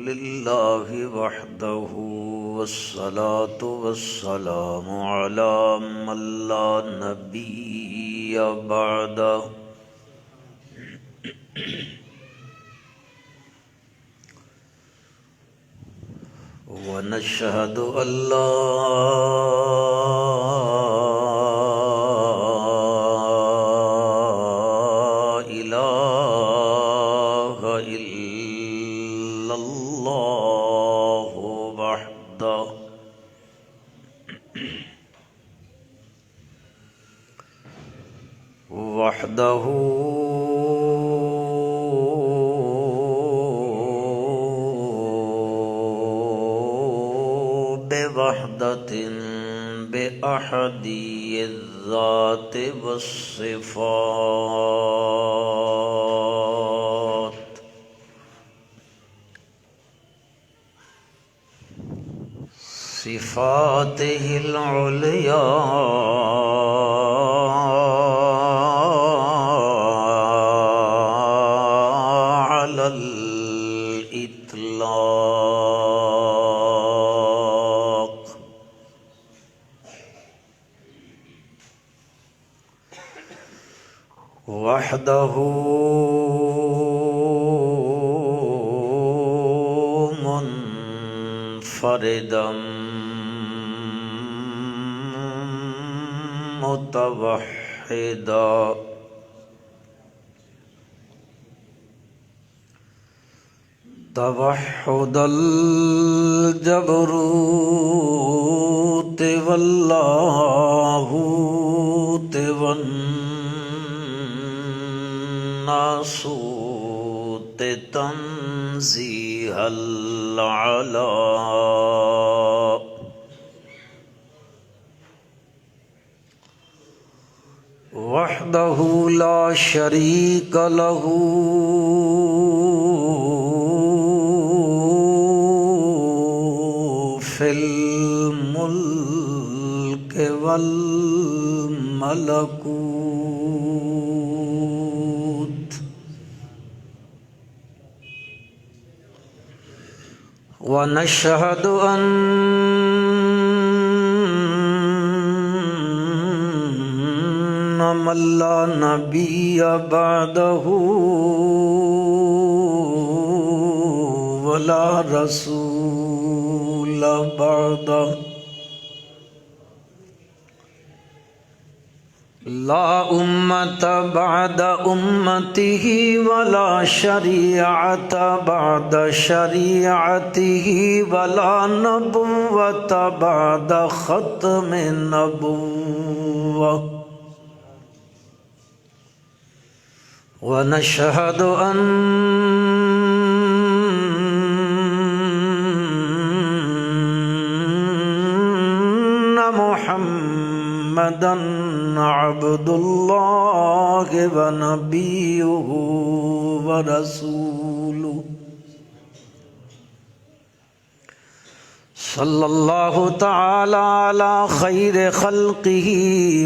لله وحده والصلاة والسلام على من لا نبي بعده ونشهد أن لا إله إلا الله وحده بوحدة بأحدي الذات والصفات صفاته العليا على الإطلاق وحده منفردا متوحدا توحد الجبروت واللاهوت والناسوت تنزيه العلا وحده لا شريك له في الملك والملكوت ونشهد أن من لا نبي بعده ولا رسول بعده لا أمة بعد أمته ولا شريعة بعد شريعته ولا نبوة بعد ختم النبوة ونشهد أن محمدًا عبد الله ونبيه ورسوله صلى الله تعالى على خير خلقه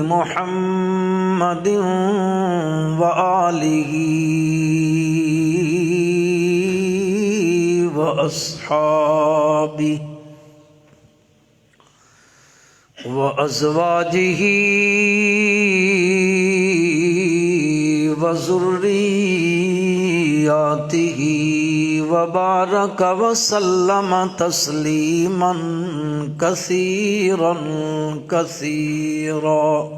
محمد وآله وأصحابه وأزواجه وذرياته وبارك وسلم تسليما كثيرا كثيرا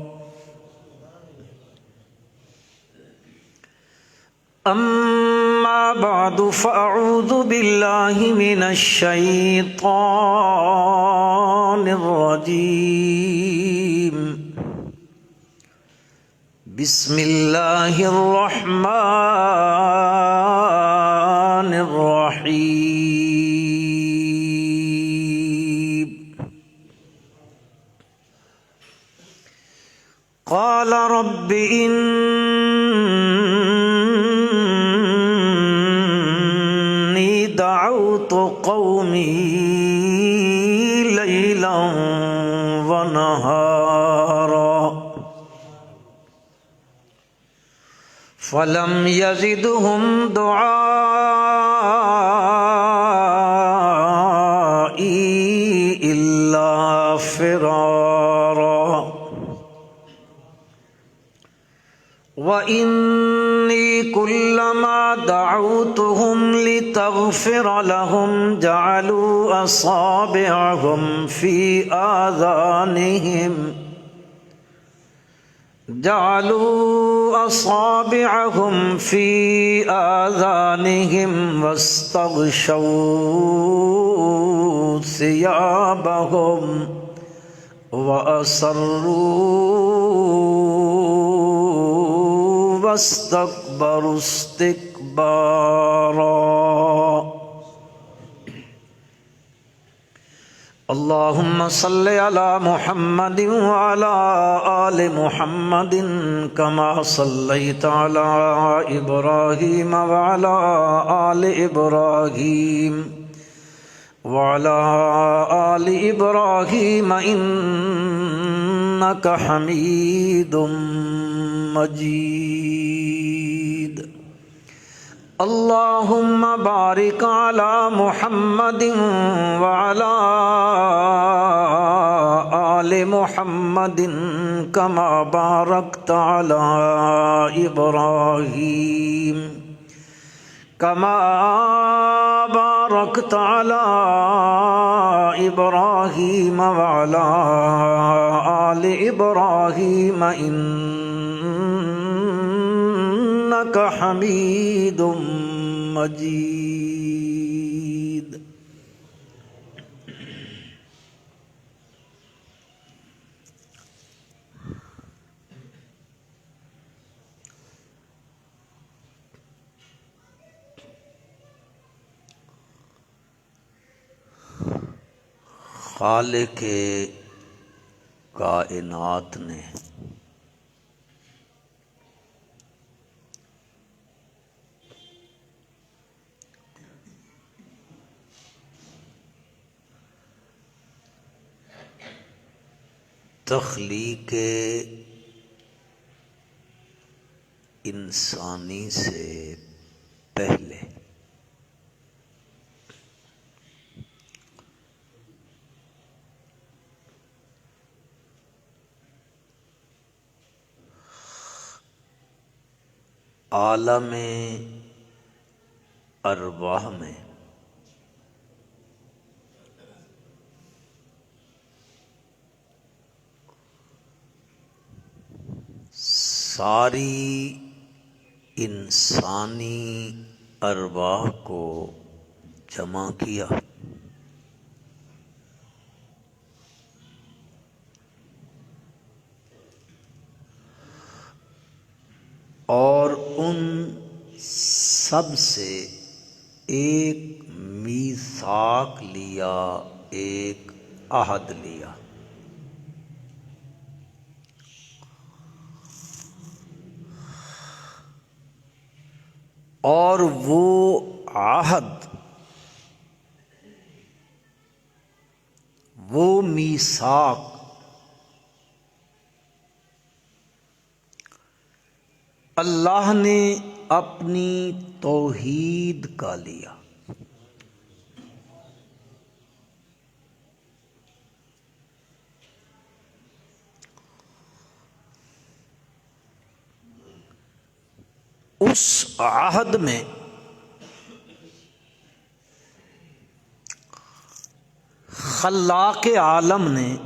أما بعد فأعوذ بالله من الشيطان الرجيم بسم الله الرحمن الرحيم قال رب إني دعوت قومي ليلا ونهارا فلم يزدهم دعائي لتغفر لهم جعلوا أصابعهم في آذانهم واستغشوا ثيابهم وأصروا واستكبروا استكبارا اللهم صل على محمد وعلى آل محمد كما صليت على إبراهيم وعلى آل إبراهيم إنك حميد مجيد اللهم بارك على محمد وعلى آل محمد كما باركت على إبراهيم وعلى آل إبراهيم إنك حميد مجيد خالق کائنات نے تخلیق انسانی سے پہلے عالم ارواح میں ساری انسانی ارواح کو جمع کیا اور ان سب سے ایک میثاق لیا، ایک عہد لیا۔ اور وہ عہد، وہ میثاق اللہ نے اپنی توحید کا لیا۔ اس عہد میں خلاق عالم نے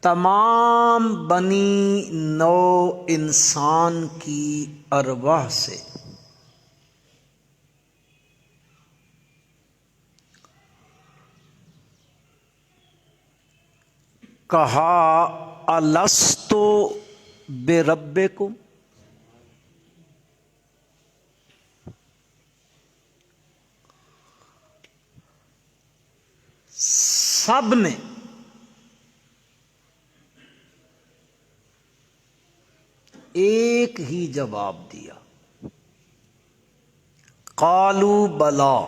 تمام بنی نو انسان کی ارواح سے کہا الست بربکم، سب نے ایک ہی جواب دیا، قالوا بلا۔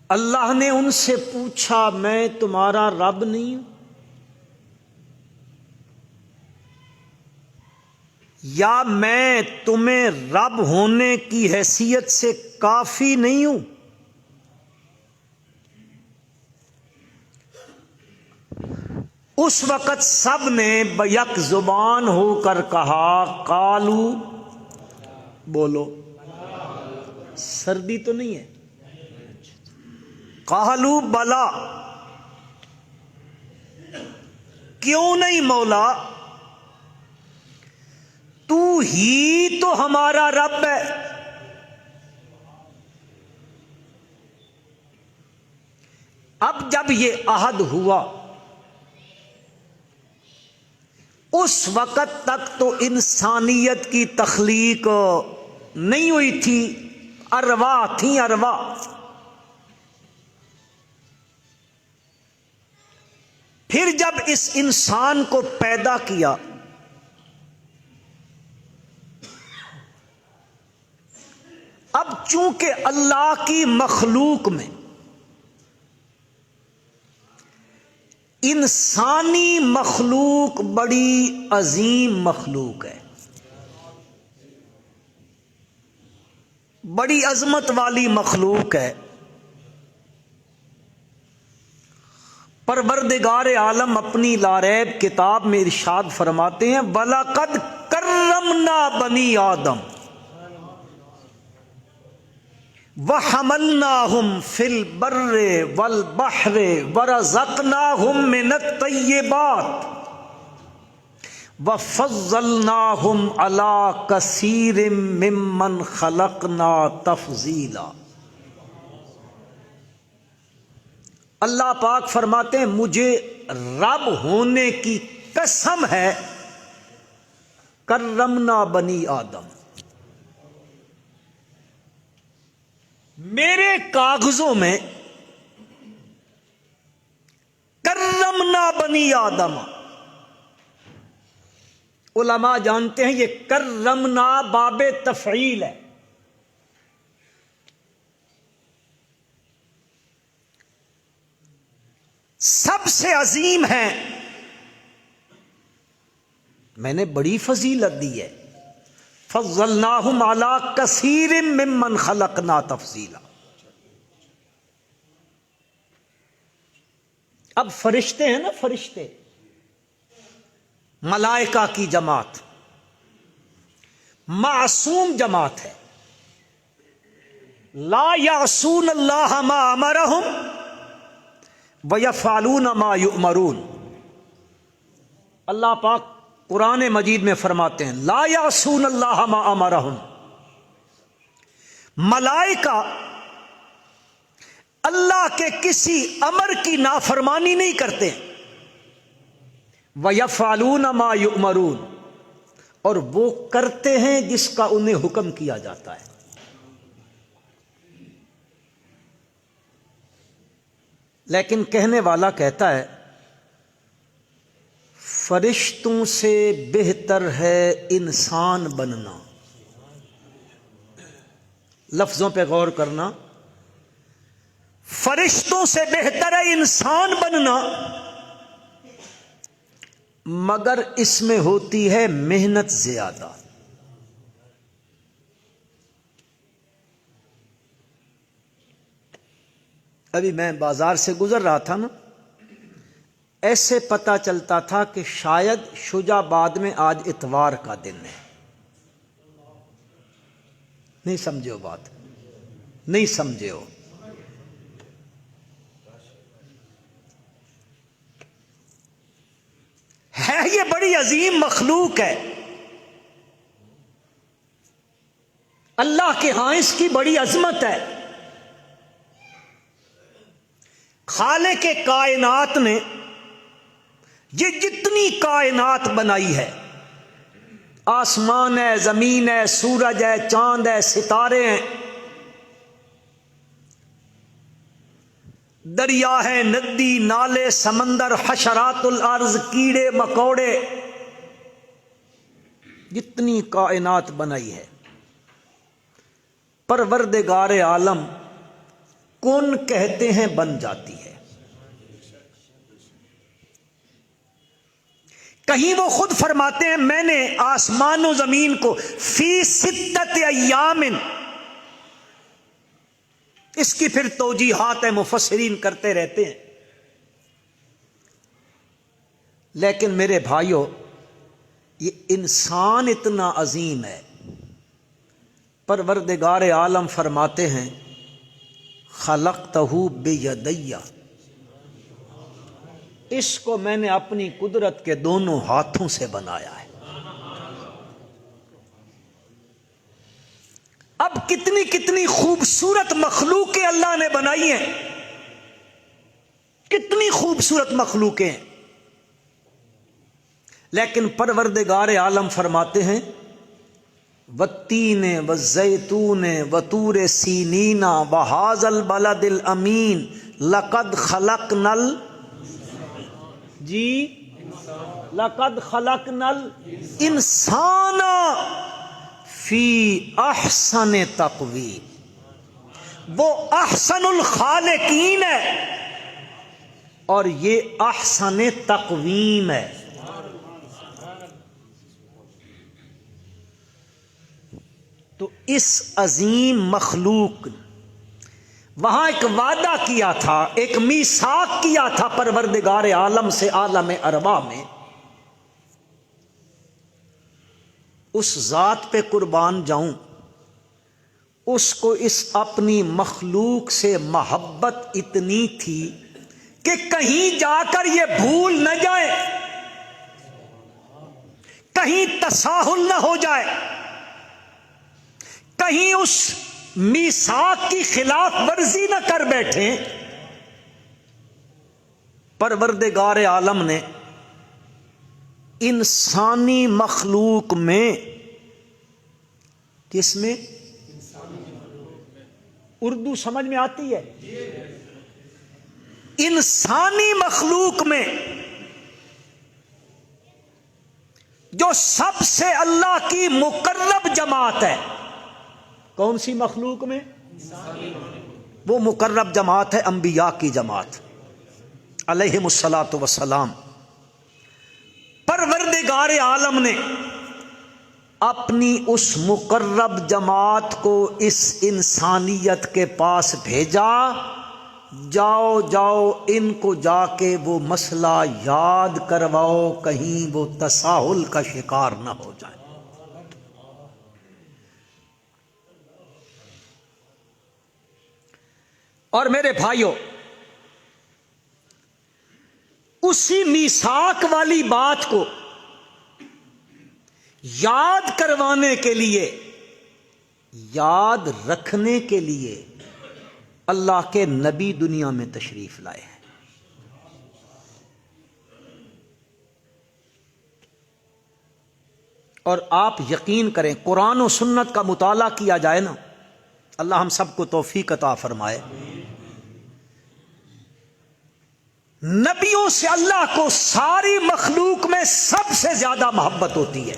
اللہ نے ان سے پوچھا میں تمہارا رب نہیں ہوں؟ یا میں تمہیں رب ہونے کی حیثیت سے کافی نہیں ہوں؟ اس وقت سب نے بیک زبان ہو کر کہا قالو، بولو، سردی تو نہیں ہے، قالو بلا، کیوں نہیں مولا، تو ہی تو ہمارا رب ہے۔ اب جب یہ عہد ہوا، اس وقت تک تو انسانیت کی تخلیق نہیں ہوئی تھی، ارواح تھیں، ارواح۔ پھر جب اس انسان کو پیدا کیا، اب چونکہ اللہ کی مخلوق میں انسانی مخلوق بڑی عظیم مخلوق ہے، بڑی عظمت والی مخلوق ہے۔ پروردگار عالم اپنی لاریب کتاب میں ارشاد فرماتے ہیں وَلَقَدْ كَرَّمْنَا بَنِي آدم وَحَمَلْنَاهُمْ فِي الْبَرِّ وَالْبَحْرِ وَرَزَقْنَاهُمْ مِنَ الطَّيِّبَاتِ وَفَضَّلْنَاهُمْ عَلَى كَثِيرٍ مِّمَّنْ خَلَقْنَا تَفْضِيلًا۔ اللہ پاک فرماتے ہیں مجھے رب ہونے کی قسم ہے، کرمنا بنی آدم، میرے کاغذوں میں کرمنا بنی آدم، علماء جانتے ہیں یہ کرمنا باب تفعیل ہے، سب سے عظیم ہے، میں نے بڑی فضیلت دی ہے، فضلناہم علی کثیر ممن خلقنا تفضیلا۔ اب فرشتے ہیں نا، فرشتے، ملائکہ کی جماعت، معصوم جماعت ہے، لا یعصون اللہ ما امرہم وَيَفْعَلُونَ مَا يُؤْمَرُونَ۔ اللہ پاک قرآن مجید میں فرماتے ہیں لا یعصون اللہ ما امرہم، ملائکہ اللہ کے کسی امر کی نافرمانی نہیں کرتے، وَيَفْعَلُونَ مَا يُؤْمَرُونَ، اور وہ کرتے ہیں جس کا انہیں حکم کیا جاتا ہے۔ لیکن کہنے والا کہتا ہے فرشتوں سے بہتر ہے انسان بننا۔ لفظوں پہ غور کرنا، فرشتوں سے بہتر ہے انسان بننا، مگر اس میں ہوتی ہے محنت زیادہ۔ ابھی میں بازار سے گزر رہا تھا نا، ایسے پتہ چلتا تھا کہ شاید شجاع آباد میں آج اتوار کا دن ہے۔ نہیں سمجھے ہو بات، نہیں سمجھے ہو۔ ہے یہ بڑی عظیم مخلوق ہے، اللہ کے ہاں اس کی بڑی عظمت ہے۔ خالق کائنات نے یہ جتنی کائنات بنائی ہے، آسمان ہے، زمین ہے، سورج ہے، چاند ہے، ستارے ہیں، دریا ہے، ندی، نالے، سمندر، حشرات الارض، کیڑے مکوڑے، جتنی کائنات بنائی ہے، پروردگار عالم کون کہتے ہیں بن جاتی ہے۔ کہیں وہ خود فرماتے ہیں میں نے آسمان و زمین کو فی ستت ایام، اس کی پھر توجیحات مفسرین کرتے رہتے ہیں، لیکن میرے بھائیوں، یہ انسان اتنا عظیم ہے، پروردگار عالم فرماتے ہیں خلقتہ بیدی، اس کو میں نے اپنی قدرت کے دونوں ہاتھوں سے بنایا ہے۔ اب کتنی کتنی خوبصورت مخلوقیں اللہ نے بنائی ہیں، کتنی خوبصورت مخلوقیں ہیں، لیکن پروردگار عالم فرماتے ہیں والتین والزیتون وطور سینین وہذا البلد الامین لقد خلقنا لقد خلقنا الانسان فی احسن تقویم، وہ احسن الخالقین ہے اور یہ احسن تقویم ہے۔ تو اس عظیم مخلوق، وہاں ایک وعدہ کیا تھا، ایک میثاق کیا تھا پروردگار عالم سے عالم ارواح میں، اس ذات پہ قربان جاؤں، اس کو اس اپنی مخلوق سے محبت اتنی تھی کہ کہیں جا کر یہ بھول نہ جائے، کہیں تساہل نہ ہو جائے، کہیں اس میثاق کی خلاف ورزی نہ کر بیٹھیں۔ پروردگار عالم نے انسانی مخلوق میں، کس میں؟ اردو سمجھ میں آتی ہے؟ انسانی مخلوق میں جو سب سے اللہ کی مقرب جماعت ہے، کون سی مخلوق میں؟ وہ مقرب جماعت ہے انبیاء کی جماعت علیہم الصلاۃ والسلام۔ پروردگار عالم نے اپنی اس مقرب جماعت کو اس انسانیت کے پاس بھیجا، جاؤ جاؤ ان کو جا کے وہ مسئلہ یاد کرواؤ، کہیں وہ تساہل کا شکار نہ ہو جائے۔ اور میرے بھائیوں، اسی میثاق والی بات کو یاد کروانے کے لیے، یاد رکھنے کے لیے اللہ کے نبی دنیا میں تشریف لائے ہیں۔ اور آپ یقین کریں، قرآن و سنت کا مطالعہ کیا جائے نا، اللہ ہم سب کو توفیق عطا فرمائے، نبیوں سے اللہ کو ساری مخلوق میں سب سے زیادہ محبت ہوتی ہے۔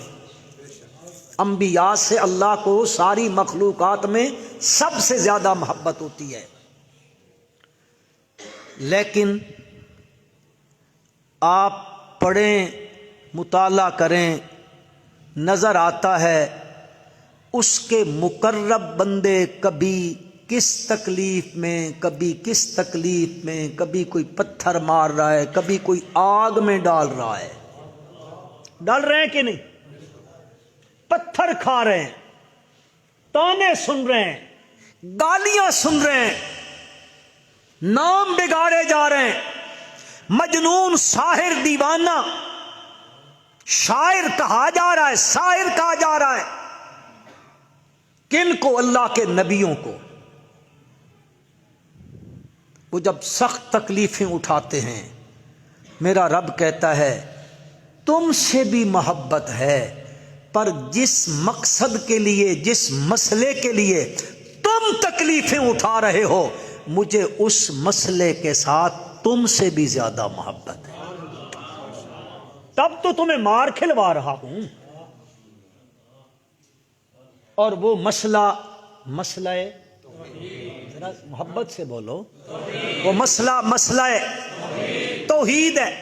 انبیاء سے اللہ کو ساری مخلوقات میں سب سے زیادہ محبت ہوتی ہے، لیکن آپ پڑھیں، مطالعہ کریں، نظر آتا ہے اس کے مقرب بندے کبھی کس تکلیف میں، کبھی کس تکلیف میں، کبھی کوئی پتھر مار رہا ہے، کبھی کوئی آگ میں ڈال رہا ہے، ڈال رہے ہیں کہ نہیں؟ پتھر کھا رہے ہیں، تانے سن رہے ہیں، گالیاں سن رہے ہیں، نام بگاڑے جا رہے ہیں، مجنون، ساحر، دیوانہ، شاعر کہا جا رہا ہے، ساحر کہا جا رہا ہے۔ کن کو؟ اللہ کے نبیوں کو۔ وہ جب سخت تکلیفیں اٹھاتے ہیں، میرا رب کہتا ہے تم سے بھی محبت ہے، پر جس مقصد کے لیے، جس مسئلے کے لیے تم تکلیفیں اٹھا رہے ہو، مجھے اس مسئلے کے ساتھ تم سے بھی زیادہ محبت ہے، تب تو تمہیں مار کھلوا رہا ہوں۔ اور وہ مسئلہ ذرا محبت سے بولو، وہ مسئلہ توحید ہے۔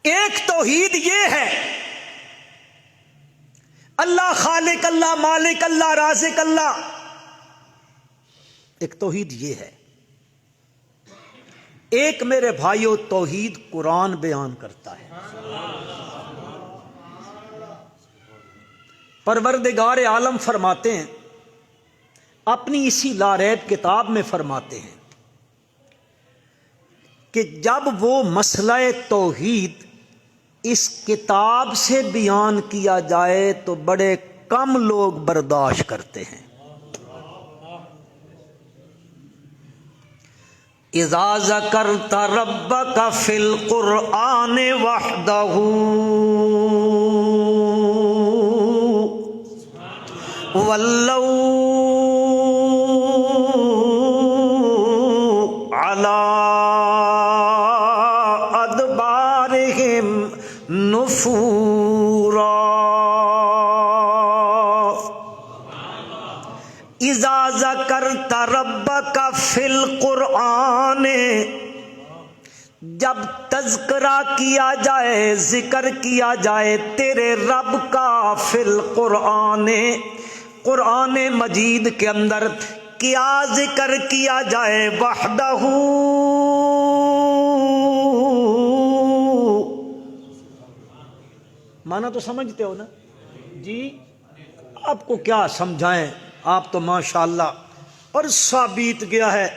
ایک توحید یہ ہے اللہ خالق، اللہ مالک، اللہ رازق، اللہ، ایک توحید یہ ہے۔ ایک میرے بھائیو توحید قرآن بیان کرتا ہے، پروردگار عالم فرماتے ہیں اپنی اسی لا ریب کتاب میں فرماتے ہیں کہ جب وہ مسئلہ توحید اس کتاب سے بیان کیا جائے تو بڑے کم لوگ برداشت کرتے ہیں۔ اذا ذکرت ربک فی القرآن وحدہ ولوا علی ادبارہم نفورا۔ اذا ذکرت ربک فی القرآن، جب تذکرہ کیا جائے، ذکر کیا جائے تیرے رب کا فی القرآن، قرآن مجید کے اندر کیا ذکر کیا جائے؟ وحدہ، مانا تو سمجھتے ہو نا جی، آپ کو کیا سمجھائیں، آپ تو ماشاءاللہ عرصہ بیت گیا ہے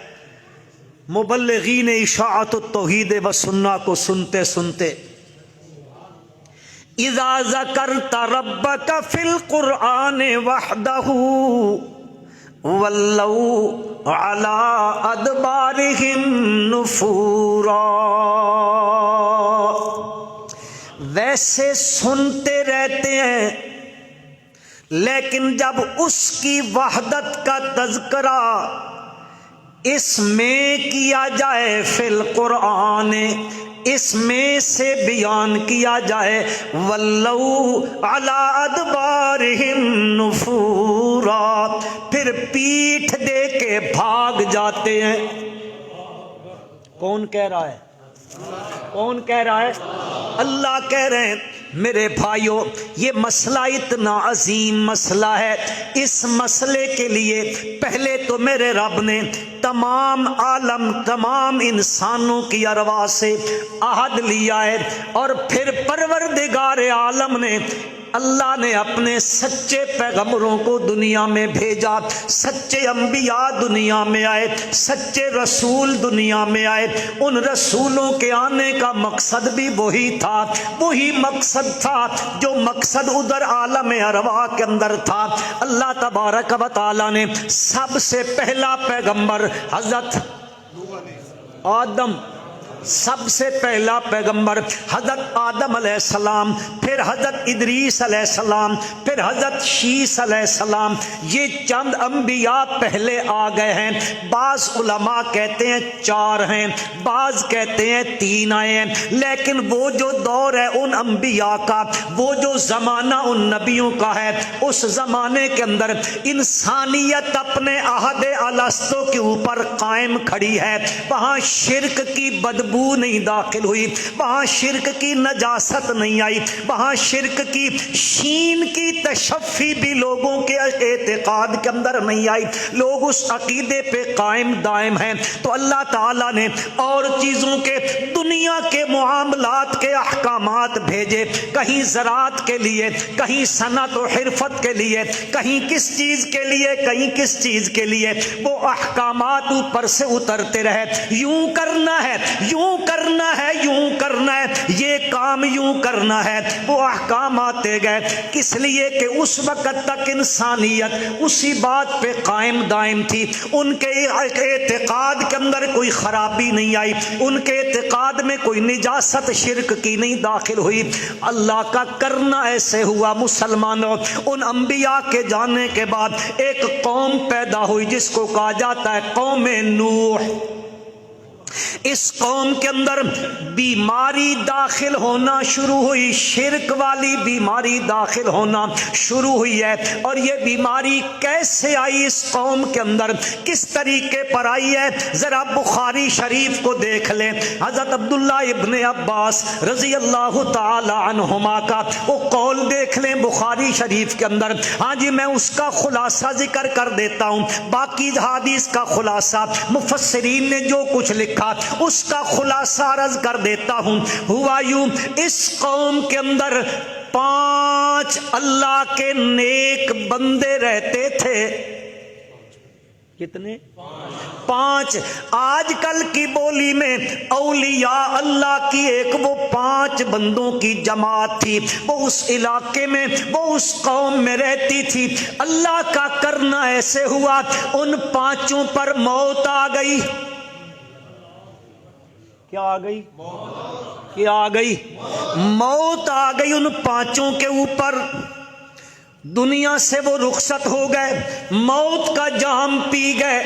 مبلغین اشاعت التوحید و سنہ کو سنتے سنتے۔ اذا ذکرت ربک فی القرآن وحدہ ولوا علی ادبارہم نفورا، ویسے سنتے رہتے ہیں لیکن جب اس کی وحدت کا تذکرہ اس میں کیا جائے، فی القرآن اس میں سے بیان کیا جائے، ولوا علی ادبارہم نفورا، پھر پیٹھ دے کے بھاگ جاتے ہیں۔ کون کہہ رہا ہے؟ کون کہہ رہا ہے؟ اللہ کہہ رہے ہیں میرے بھائیوں یہ مسئلہ اتنا عظیم مسئلہ ہے، اس مسئلے کے لیے پہلے تو میرے رب نے تمام عالم، تمام انسانوں کی ارواح سے عہد لیا ہے، اور پھر پروردگار عالم نے، اللہ نے اپنے سچے پیغمبروں کو دنیا میں بھیجا، سچے انبیاء دنیا میں آئے، سچے رسول دنیا میں آئے۔ ان رسولوں کے آنے کا مقصد بھی وہی تھا، وہی مقصد تھا جو مقصد ادھر عالم ارواح کے اندر تھا۔ اللہ تبارک و تعالی نے سب سے پہلا پیغمبر حضرت آدم، سب سے پہلا پیغمبر حضرت آدم علیہ السلام، پھر حضرت ادریس علیہ السلام، پھر حضرت شیس علیہ السلام، یہ چند انبیاء پہلے آ گئے ہیں۔ بعض علماء کہتے ہیں 4 ہیں، بعض کہتے ہیں 3 آئے ہیں، لیکن وہ جو دور ہے ان انبیاء کا، وہ جو زمانہ ان نبیوں کا ہے، اس زمانے کے اندر انسانیت اپنے عہد الستو کے اوپر قائم کھڑی ہے، وہاں شرک کی بدبو نہیں داخل ہوئی، وہاں شرک کی نجاست نہیں آئی، وہاں شرک کی شین کی تشفی بھی لوگوں کے اعتقاد کے اندر نہیں آئی، لوگ اس عقیدے پہ قائم دائم ہیں۔ تو اللہ تعالیٰ نے اور چیزوں کے، دنیا کے معاملات کے احکامات بھیجے، کہیں زراعت کے لیے، کہیں صنعت و حرفت کے لیے، کہیں کس چیز کے لیے، کہیں کس چیز کے لیے، وہ احکامات اوپر سے اترتے رہے، یوں کرنا ہے، یوں کرنا ہے، یوں کرنا ہے، یہ کام یوں کرنا ہے، وہ احکام آتے گئے، کس لیے کہ اس وقت تک انسانیت اسی بات پہ قائم دائم تھی، ان کے اعتقاد کے اندر کوئی خرابی نہیں آئی، ان کے اعتقاد میں کوئی نجاست شرک کی نہیں داخل ہوئی۔ اللہ کا کرنا ایسے ہوا مسلمانوں، ان انبیاء کے جانے کے بعد ایک قوم پیدا ہوئی جس کو کہا جاتا ہے قوم نوح۔ اس قوم کے اندر بیماری داخل ہونا شروع ہوئی، شرک والی بیماری داخل ہونا شروع ہوئی ہے، اور یہ بیماری کیسے آئی اس قوم کے اندر، کس طریقے پر آئی ہے، ذرا بخاری شریف کو دیکھ لیں۔ حضرت عبداللہ ابن عباس رضی اللہ تعالی عنہما کا وہ قول دیکھ لیں بخاری شریف کے اندر۔ ہاں جی، میں اس کا خلاصہ ذکر کر دیتا ہوں، باقی حدیث کا خلاصہ مفسرین نے جو کچھ لکھا دیکھا اس کا خلاصہ عرض کر دیتا ہوں۔ ہوا یوں، اس قوم کے اندر 5 اللہ کے نیک بندے رہتے تھے۔ کتنے؟ 5۔ آج کل کی بولی میں اولیاء اللہ کی ایک وہ 5 بندوں کی جماعت تھی، وہ اس علاقے میں، وہ اس قوم میں رہتی تھی۔ اللہ کا کرنا ایسے ہوا ان 5 پر موت آ گئی۔ کیا آ گئی؟ کیا آ گئی؟ موت آ گئی ان 5 کے اوپر۔ دنیا سے وہ رخصت ہو گئے، موت کا جام پی گئے۔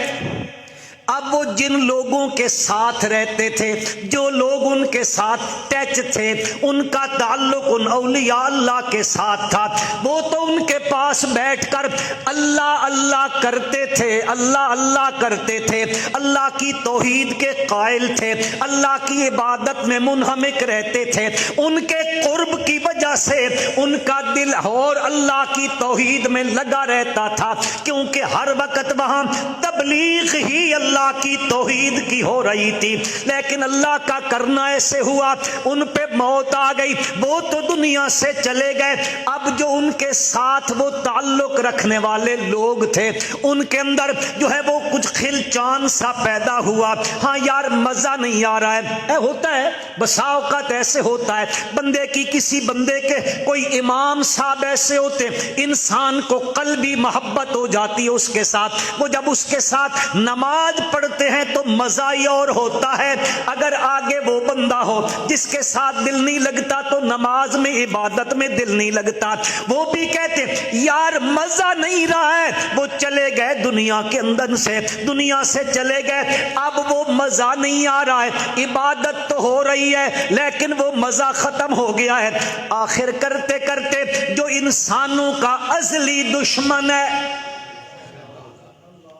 اب وہ جن لوگوں کے ساتھ رہتے تھے، جو لوگ ان کے ساتھ ٹچ تھے، ان کا تعلق ان اولیاء اللہ کے ساتھ تھا، وہ تو ان کے پاس بیٹھ کر اللہ اللہ کرتے تھے، اللہ اللہ کرتے تھے، اللہ کی توحید کے قائل تھے، اللہ کی عبادت میں منہمک رہتے تھے۔ ان کے قرب کی وجہ سے ان کا دل اور اللہ کی توحید میں لگا رہتا تھا، کیونکہ ہر وقت وہاں تبلیغ ہی اللہ کی توحید کی ہو رہی تھی۔ لیکن اللہ کا کرنا ایسے ہوا ان پہ موت آ گئی، وہ تو دنیا سے چلے گئے۔ اب جو ان کے ساتھ وہ تعلق رکھنے والے لوگ تھے، ان کے اندر جو ہے وہ کچھ خلچان سا پیدا ہوا۔ ہاں یار مزہ نہیں آ رہا ہے، ہوتا ہے بسا اوقات ایسے ہوتا ہے، بندے کی کسی بندے کے کوئی امام صاحب ایسے ہوتے، انسان کو قلبی محبت ہو جاتی ہے اس کے ساتھ، وہ جب اس کے ساتھ نماز پڑھتے ہیں تو مزہ ہی اور ہوتا ہے۔ اگر آگے وہ بندہ ہو جس کے ساتھ دل نہیں لگتا تو نماز میں عبادت میں دل نہیں لگتا، وہ بھی کہتے یار مزہ نہیں رہا ہے۔ وہ چلے گئے دنیا کے اندر سے، دنیا سے چلے گئے، اب وہ مزہ نہیں آ رہا ہے، عبادت تو ہو رہی ہے لیکن وہ مزہ ختم ہو گیا ہے۔ آخر کرتے کرتے جو انسانوں کا ازلی دشمن ہے،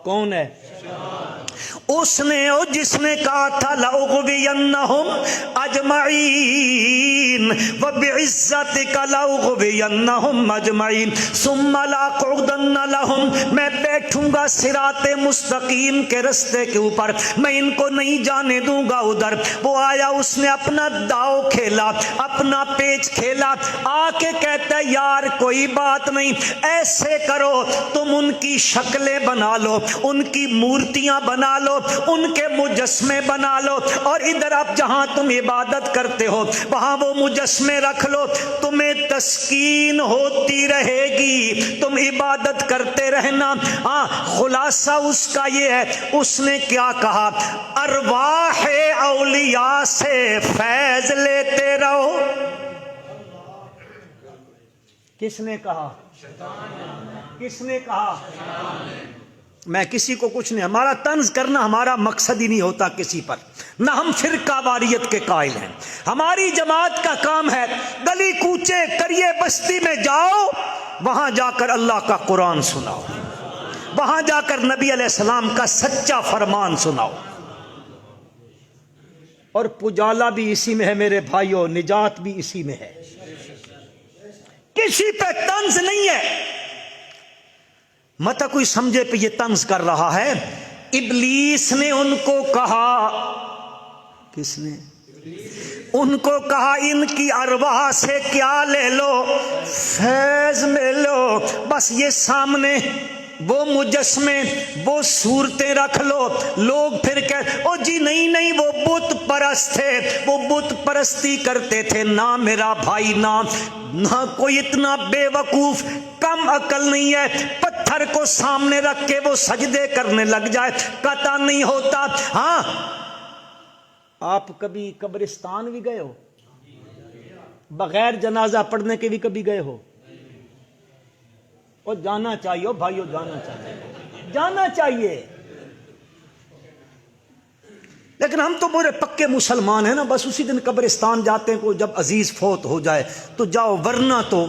کون ہے؟ اس نے جس نے کہا تھا لأغوینہم اجمعین وبعزتک لأغوینہم اجمعین ثم لاقعدن لہم، میں بیٹھوں گا صراط مستقیم کے رستے کے اوپر، میں ان کو نہیں جانے دوں گا ادھر۔ وہ آیا، اس نے اپنا داؤ کھیلا، اپنا پیچ کھیلا، آ کے کہتا ہے یار کوئی بات نہیں، ایسے کرو تم ان کی شکلیں بنا لو، ان کی مورتیاں بنا لو، ان کے مجسمے بنا لو، اور ادھر آپ جہاں تم عبادت کرتے ہو وہاں وہ مجسمے رکھ لو، تمہیں تسکین ہوتی رہے گی، تم عبادت کرتے رہنا۔ ہاں خلاصہ اس کا یہ ہے، اس نے کیا کہا؟ ارواح اولیاء سے فیض لیتے رہو۔ کس نے کہا؟ کس نے کہا؟ میں کسی کو کچھ نہیں، ہمارا طنز کرنا ہمارا مقصد ہی نہیں ہوتا کسی پر، نہ ہم فرقہ واریت کے قائل ہیں۔ ہماری جماعت کا کام ہے گلی کوچے کریے بستی میں جاؤ، وہاں جا کر اللہ کا قرآن سناؤ، وہاں جا کر نبی علیہ السلام کا سچا فرمان سناؤ، اور پجالا بھی اسی میں ہے میرے بھائیوں، نجات بھی اسی میں ہے، کسی پہ طنز نہیں ہے۔ مت کوئی سمجھے پہ یہ طنز کر رہا ہے۔ ابلیس نے ان کو کہا، کس نے؟ ان کو کہا ان کی ارواح سے کیا لے لو؟ فیض میں لو، بس یہ سامنے وہ مجسمے وہ صورتیں رکھ لو۔ لوگ پھر کہ او جی نہیں نہیں وہ بت پرست تھے، وہ بت پرستی کرتے تھے۔ نہ میرا بھائی، نہ کوئی اتنا بے وقوف کم عقل نہیں ہے پتھر کو سامنے رکھ کے وہ سجدے کرنے لگ جائے، قطع نہیں ہوتا۔ ہاں آپ کبھی قبرستان بھی گئے ہو؟ بغیر جنازہ پڑھنے کے بھی کبھی گئے ہو؟ اور جانا چاہیے بھائیو، جانا چاہیے، جانا چاہیے۔ لیکن ہم تو بڑے پکے مسلمان ہیں نا، بس اسی دن قبرستان جاتے ہیں، کوئی جب عزیز فوت ہو جائے تو جاؤ، ورنہ تو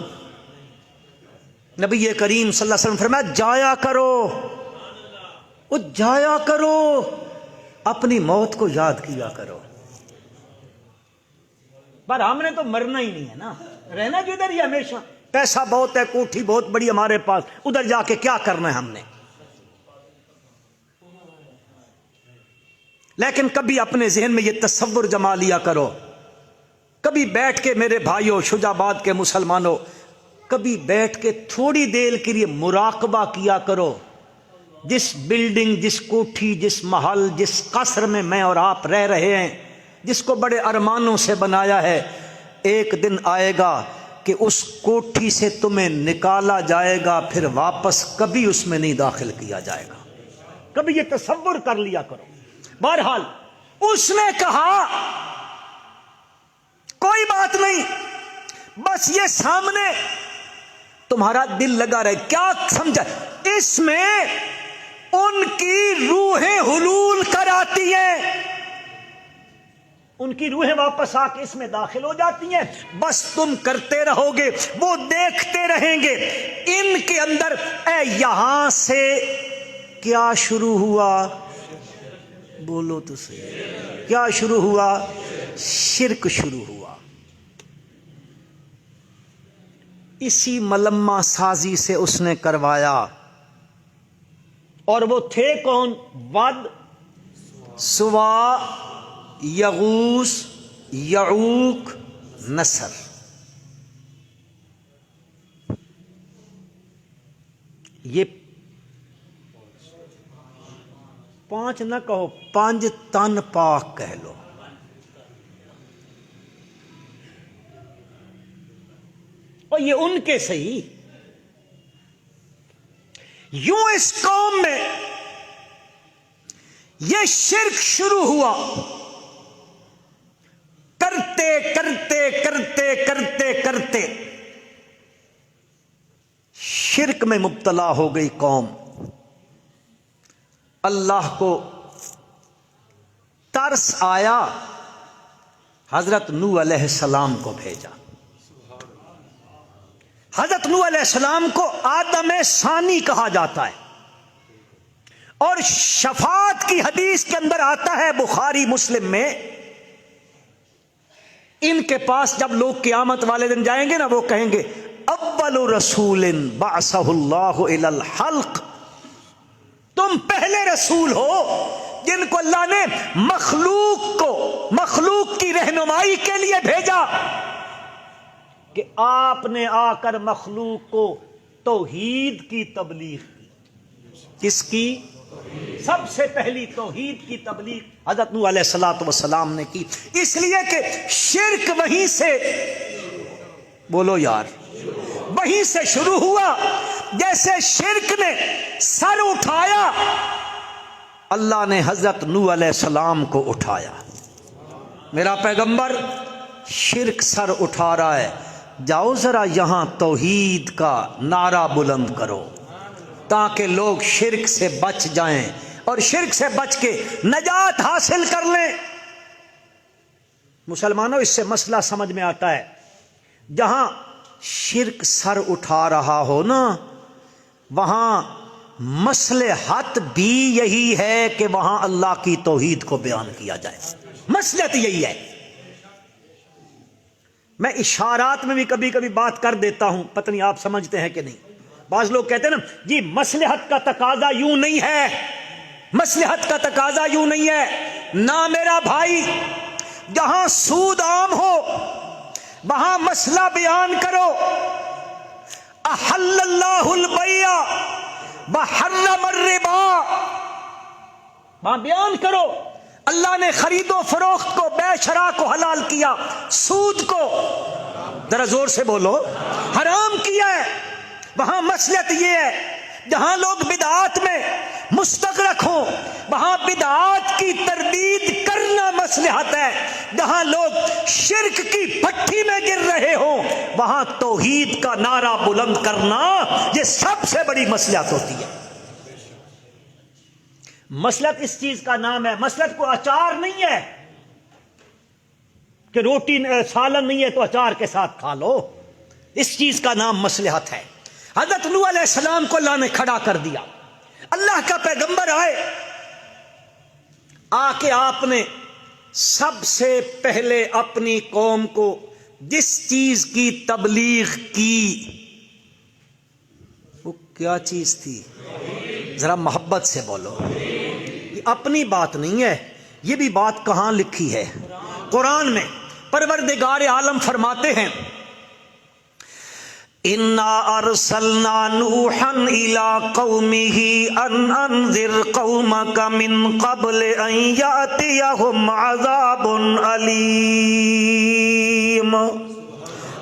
نبی کریم صلی اللہ علیہ وسلم فرمایا جایا کرو، وہ جایا کرو، اپنی موت کو یاد کیا کرو۔ پر ہم نے تو مرنا ہی نہیں ہے نا، رہنا جو ادھر ہی ہمیشہ، پیسہ بہت ہے، کوٹھی بہت بڑی ہمارے پاس، ادھر جا کے کیا کرنا ہے ہم نے؟ لیکن کبھی اپنے ذہن میں یہ تصور جما لیا کرو، کبھی بیٹھ کے میرے بھائیوں شجاع آباد کے مسلمانوں، کبھی بیٹھ کے تھوڑی دیر کے لیے مراقبہ کیا کرو، جس بلڈنگ، جس کوٹھی، جس محل، جس قصر میں اور آپ رہ رہے ہیں، جس کو بڑے ارمانوں سے بنایا ہے، ایک دن آئے گا کہ اس کوٹھی سے تمہیں نکالا جائے گا، پھر واپس کبھی اس میں نہیں داخل کیا جائے گا۔ کبھی یہ تصور کر لیا کرو۔ بہرحال اس نے کہا کوئی بات نہیں، بس یہ سامنے تمہارا دل لگا رہے۔ کیا سمجھا؟ اس میں ان کی روحیں حلول کر آتی ہیں، ان کی روحیں واپس آ کے اس میں داخل ہو جاتی ہیں، بس تم کرتے رہو گے، وہ دیکھتے رہیں گے۔ ان کے اندر یہاں سے کیا شروع ہوا؟ بولو تو صحیح، کیا شروع ہوا؟ شرک شروع ہوا۔ اسی ملمہ سازی سے اس نے کروایا، اور وہ تھے کون؟ ود، سوا، یغوث، یعوق، نصر۔ یہ 5 نہ کہو، 5 تن پاک کہہ لو۔ اور یہ ان کے صحیح، یوں اس قوم میں یہ شرک شروع ہوا، کرتے کرتے کرتے کرتے کرتے شرک میں مبتلا ہو گئی قوم۔ اللہ کو ترس آیا، حضرت نوح علیہ السلام کو بھیجا۔ حضرت نوح علیہ السلام کو آدم ثانی کہا جاتا ہے، اور شفاعت کی حدیث کے اندر آتا ہے بخاری مسلم میں، ان کے پاس جب لوگ قیامت والے دن جائیں گے نا، وہ کہیں گے اول رسول بعثہ اللہ الی الخلق، تم پہلے رسول ہو جن کو اللہ نے مخلوق کی رہنمائی کے لیے بھیجا، کہ آپ نے آ کر مخلوق کو توحید کی تبلیغ کی۔ کس کی؟ سب سے پہلی توحید کی تبلیغ حضرت نوح علیہ السلام نے کی، اس لیے کہ شرک وہیں سے، بولو یار، وہیں سے شروع ہوا۔ جیسے شرک نے سر اٹھایا، اللہ نے حضرت نوح علیہ السلام کو اٹھایا۔ میرا پیغمبر شرک سر اٹھا رہا ہے، جاؤ ذرا یہاں توحید کا نعرہ بلند کرو، تاکہ لوگ شرک سے بچ جائیں اور شرک سے بچ کے نجات حاصل کر لیں۔ مسلمانوں، اس سے مسئلہ سمجھ میں آتا ہے، جہاں شرک سر اٹھا رہا ہو نا، وہاں مصلحت بھی یہی ہے کہ وہاں اللہ کی توحید کو بیان کیا جائے، مصلحت یہی ہے۔ میں اشارات میں بھی کبھی کبھی بات کر دیتا ہوں، پتہ نہیں آپ سمجھتے ہیں کہ نہیں۔ بعض لوگ کہتے ہیں نا جی مصلحت کا تقاضا یوں نہیں ہے، مصلحت کا تقاضا یوں نہیں ہے۔ نہ میرا بھائی، جہاں سود عام ہو وہاں مسئلہ بیان کرو، احل اللہ البیع وحرم الربا، وہاں بیان کرو اللہ نے خرید و فروخت کو، بے شرع کو حلال کیا، سود کو، ذرا زور سے بولو، حرام کیا ہے۔ وہاں مصلحت یہ ہے، جہاں لوگ بدعات میں مستغرق ہوں وہاں بدعات کی تردید کرنا مصلحت ہے، جہاں لوگ شرک کی بھٹی میں گر رہے ہوں وہاں توحید کا نعرہ بلند کرنا، یہ سب سے بڑی مصلحت ہوتی ہے۔ مصلحت اس چیز کا نام ہے، مصلحت کو اچار نہیں ہے کہ روٹی سالن نہیں ہے تو اچار کے ساتھ کھا لو، اس چیز کا نام مصلحت ہے۔ حضرت نوح علیہ السلام کو اللہ نے کھڑا کر دیا، اللہ کا پیغمبر آئے، آ کے آپ نے سب سے پہلے اپنی قوم کو جس چیز کی تبلیغ کی، وہ کیا چیز تھی؟ ذرا محبت سے بولو، یہ اپنی بات نہیں ہے، یہ بھی بات کہاں لکھی ہے؟ قرآن میں۔ پروردگار عالم فرماتے ہیں انا ارسلنا نوحا الى قومه ان انذر قومك من قبل ان ياتيهم عذاب الیم۔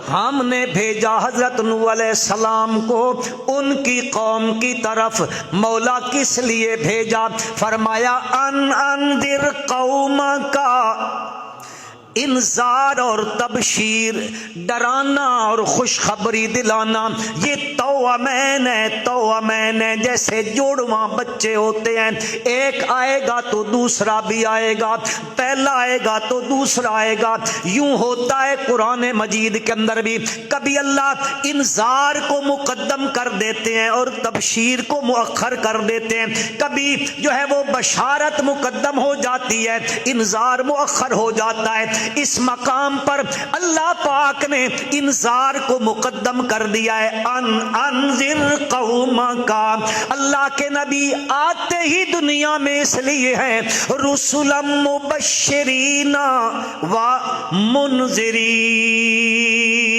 ہم نے بھیجا حضرت نوح علیہ السلام کو ان کی قوم کی طرف۔ مولا کس لیے بھیجا؟ فرمایا ان انذر قومک، انذار اور تبشیر، ڈرانا اور خوشخبری دلانا، یہ توامین ہے۔ توامین ہے جیسے جوڑواں بچے ہوتے ہیں، ایک آئے گا تو دوسرا بھی آئے گا، پہلا آئے گا تو دوسرا آئے گا، یوں ہوتا ہے قرآن مجید کے اندر بھی۔ کبھی اللہ انذار کو مقدم کر دیتے ہیں اور تبشیر کو مؤخر کر دیتے ہیں، کبھی جو ہے وہ بشارت مقدم ہو جاتی ہے، انذار مؤخر ہو جاتا ہے۔ اس مقام پر اللہ پاک نے انذار کو مقدم کر دیا ہے، انذر قومک۔ اللہ کے نبی آتے ہی دنیا میں اس لیے ہیں رسلا مبشرین و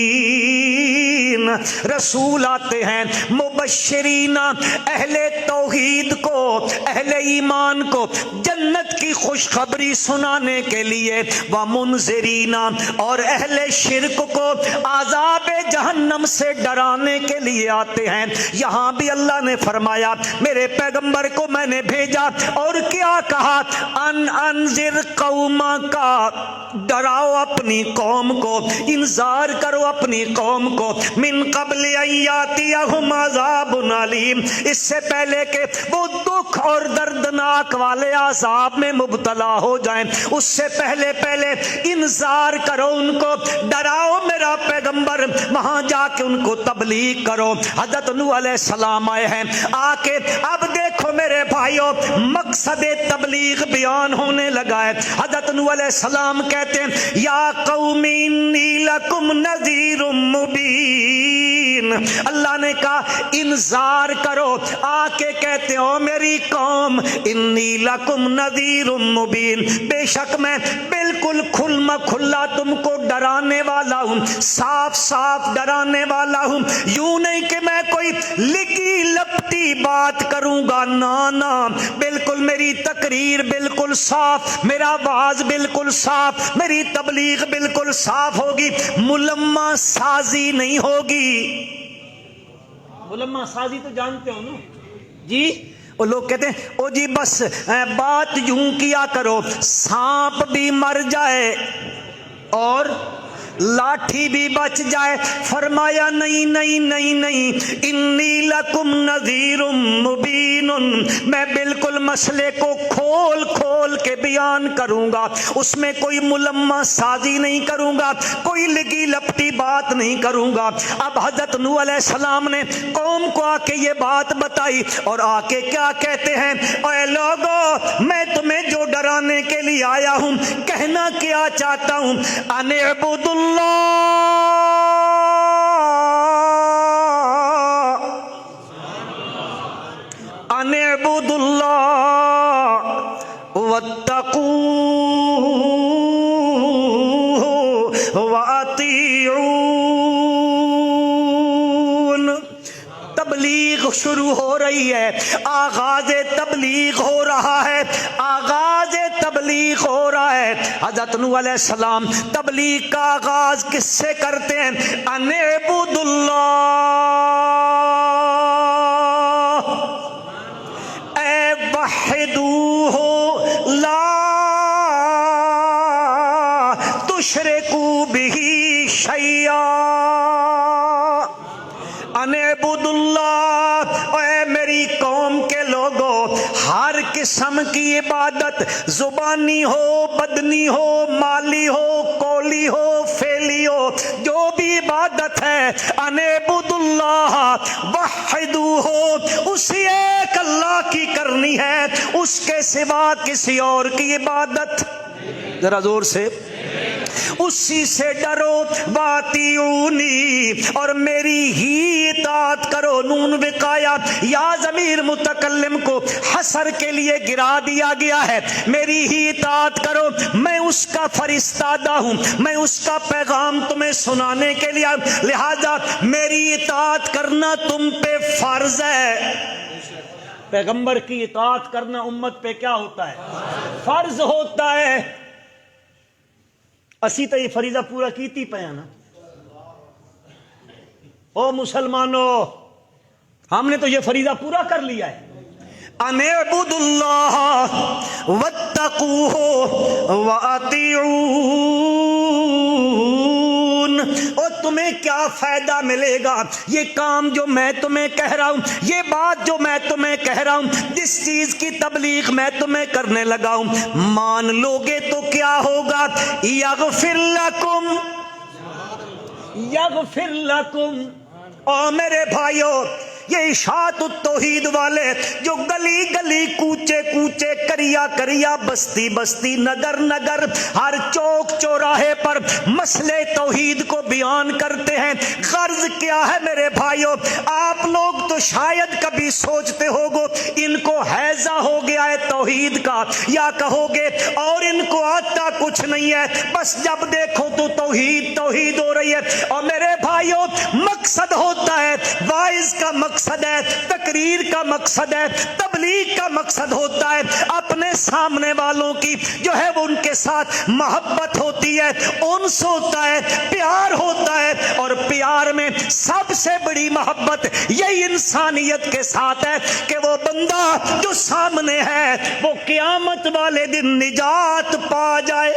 منذرین، رسول آتے ہیں مبشرین، اہل توحید کو، اہل ایمان کو جنت کی خوشخبری سنانے کے لیے، ومنذرین، اور اہل شرک کو عذاب جہنم سے ڈرانے کے لیے آتے ہیں۔ یہاں بھی اللہ نے فرمایا میرے پیغمبر کو میں نے بھیجا، اور کیا کہا؟ ان انذر قومک، ڈراؤ اپنی قوم کو، انذار کرو اپنی قوم کو، من قبل ان یاتیہم عذاب علیم، اس سے پہلے کہ وہ دکھ اور دردناک والے عذاب میں مبتلا ہو جائیں، اس سے پہلے انذار کرو، ان کو ڈراؤ میرا پیغمبر، وہاں جا کے ان کو تبلیغ کرو۔ حضرت نوح علیہ السلام آئے ہیں، آ کے اب دیکھو میرے بھائیوں مقصد تبلیغ بیان ہونے لگا ہے۔ حضرت نوح علیہ السلام کہتے ہیں یا قوم انی لکم نذیر مبین، اللہ نے کہا انذار کرو، آ کے کہتے ہو میری قوم انی لکم نذیر مبین، بے شک میں بالکل کھلما کھلا تم کو ڈرانے والا ہوں، صاف صاف ڈرانے والا ہوں، یوں نہیں کہ میں کوئی لکی لپٹی بات کروں گا، نا، بالکل میری تقریر بالکل صاف، میرا واز بالکل صاف، میری تبلیغ بالکل صاف ہوگی، ملمہ سازی نہیں ہوگی۔ ملمہ سازی تو جانتے ہو نا جی، وہ لوگ کہتے ہیں او جی بس بات یوں کیا کرو، سانپ بھی مر جائے اور لاٹھی بھی بچ جائے۔ فرمایا نہیں نہیں نہیں نہیں، انی لکم نذیر مبین، میں بالکل مسئلے کو کھول کھول کے بیان کروں گا، اس میں کوئی ملمہ سازی نہیں کروں گا، کوئی لگی لپٹی بات نہیں کروں گا۔ اب حضرت نوح علیہ السلام نے قوم کو آ کے یہ بات بتائی، اور آ کے کیا کہتے ہیں؟ اے لوگو میں تمہیں جو ڈرانے کے لیے آیا ہوں، کہنا کیا چاہتا ہوں، ان اعبدوا اللہ، ان اعبدوا اللہ واتقوہ واطیعون۔ تبلیغ شروع ہو رہی ہے، آغاز تبلیغ ہو رہا ہے، آغاز تبلیغ ہو رہا ہے۔ حضرت نوح علیہ السلام تبلیغ کا آغاز کس سے کرتے ہیں؟ ان اعبدوا اللہ، اے وحدوہ لا تشرکوا بہ شیئا، ان اعبدوا اللہ، اے میری قوم کے لوگوں، ہر قسم کی عبادت، زبانی ہو، بدنی ہو، مالی ہو، قولی ہو، فعلی ہو، جو بھی عبادت ہے، ان اعبدوا اللہ وحدوہ، اسی ایک اللہ کی کرنی ہے، اس کے سوا کسی اور کی عبادت، ذرا زور سے، اسی سے ڈرو، واطیعونی، اور میری ہی اطاعت کرو، نون وقایا یا ضمیر متکلم کو حسر کے لیے گرا دیا گیا ہے، میری ہی اطاعت کرو، میں اس کا فرستادہ ہوں، میں اس کا پیغام تمہیں سنانے کے لیے، لہذا میری اطاعت کرنا تم پہ فرض ہے۔ پیغمبر کی اطاعت کرنا امت پہ کیا ہوتا ہے؟ فرض ہوتا ہے۔ اسی تو یہ فریضہ پورا کیتی پیا نا۔ او مسلمانوں، ہم نے تو یہ فریضہ پورا کر لیا ہے۔ ان اعبدوا اللہ واتقوہ واطیعون۔ اور تمہیں کیا فائدہ ملے گا؟ یہ کام جو میں تمہیں کہہ رہا ہوں، یہ بات جو میں تمہیں کہہ رہا ہوں، جس چیز کی تبلیغ میں تمہیں کرنے لگا ہوں، مان لوگے تو کیا ہوگا؟ یغفر لکم، یغفر لکم۔ او میرے بھائیو، یہ اشاعت التوحید والے جو گلی گلی کوچے کوچے کریا کریا بستی بستی نگر نگر ہر چوک چوراہے پر مسئلے توحید کو بیان کرتے ہیں، غرض کیا ہے میرے بھائیو؟ آپ لوگ تو شاید کبھی سوچتے ہوگو ان کو ہیضہ ہو گیا ہے توحید کا، یا کہو گے اور ان کو آتا کچھ نہیں ہے، بس جب دیکھو تو توحید توحید ہو رہی ہے۔ اور میرے بھائیو، مقصد ہوتا ہے، وائز کا مقصد ہے، تقریر کا مقصد ہے، تبلیغ کا مقصد ہوتا ہے اپنے سامنے والوں کی جو ہے وہ ان کے ساتھ محبت ہوتی ہے، انس ہوتا ہے، پیار ہوتا ہے، اور پیار میں سب سے بڑی محبت یہی انسانیت کے ساتھ ہے کہ وہ بندہ جو سامنے ہے وہ قیامت والے دن نجات پا جائے۔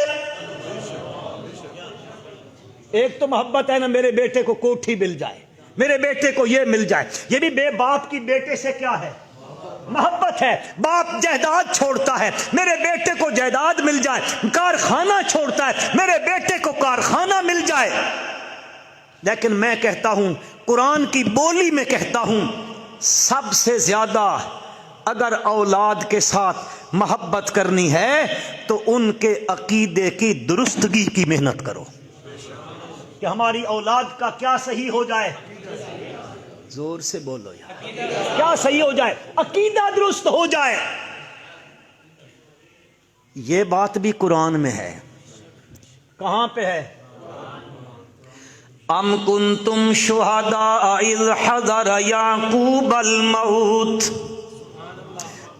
ایک تو محبت ہے نا، میرے بیٹے کو کوٹھی مل جائے، میرے بیٹے کو یہ مل جائے، یہ بھی بے باپ کی بیٹے سے کیا ہے؟ محبت ہے۔ باپ جائیداد چھوڑتا ہے، میرے بیٹے کو جائیداد مل جائے، کارخانہ چھوڑتا ہے، میرے بیٹے کو کارخانہ مل جائے۔ لیکن میں کہتا ہوں، قرآن کی بولی میں کہتا ہوں، سب سے زیادہ اگر اولاد کے ساتھ محبت کرنی ہے تو ان کے عقیدے کی درستگی کی محنت کرو کہ ہماری اولاد کا کیا صحیح ہو جائے۔ زور سے بولو یار، کیا صحیح ہو جائے؟ عقیدہ درست ہو جائے۔ یہ بات بھی قرآن میں ہے۔ کہاں پہ ہے؟ ام کنتم شہداء اذ حضر یعقوب الموت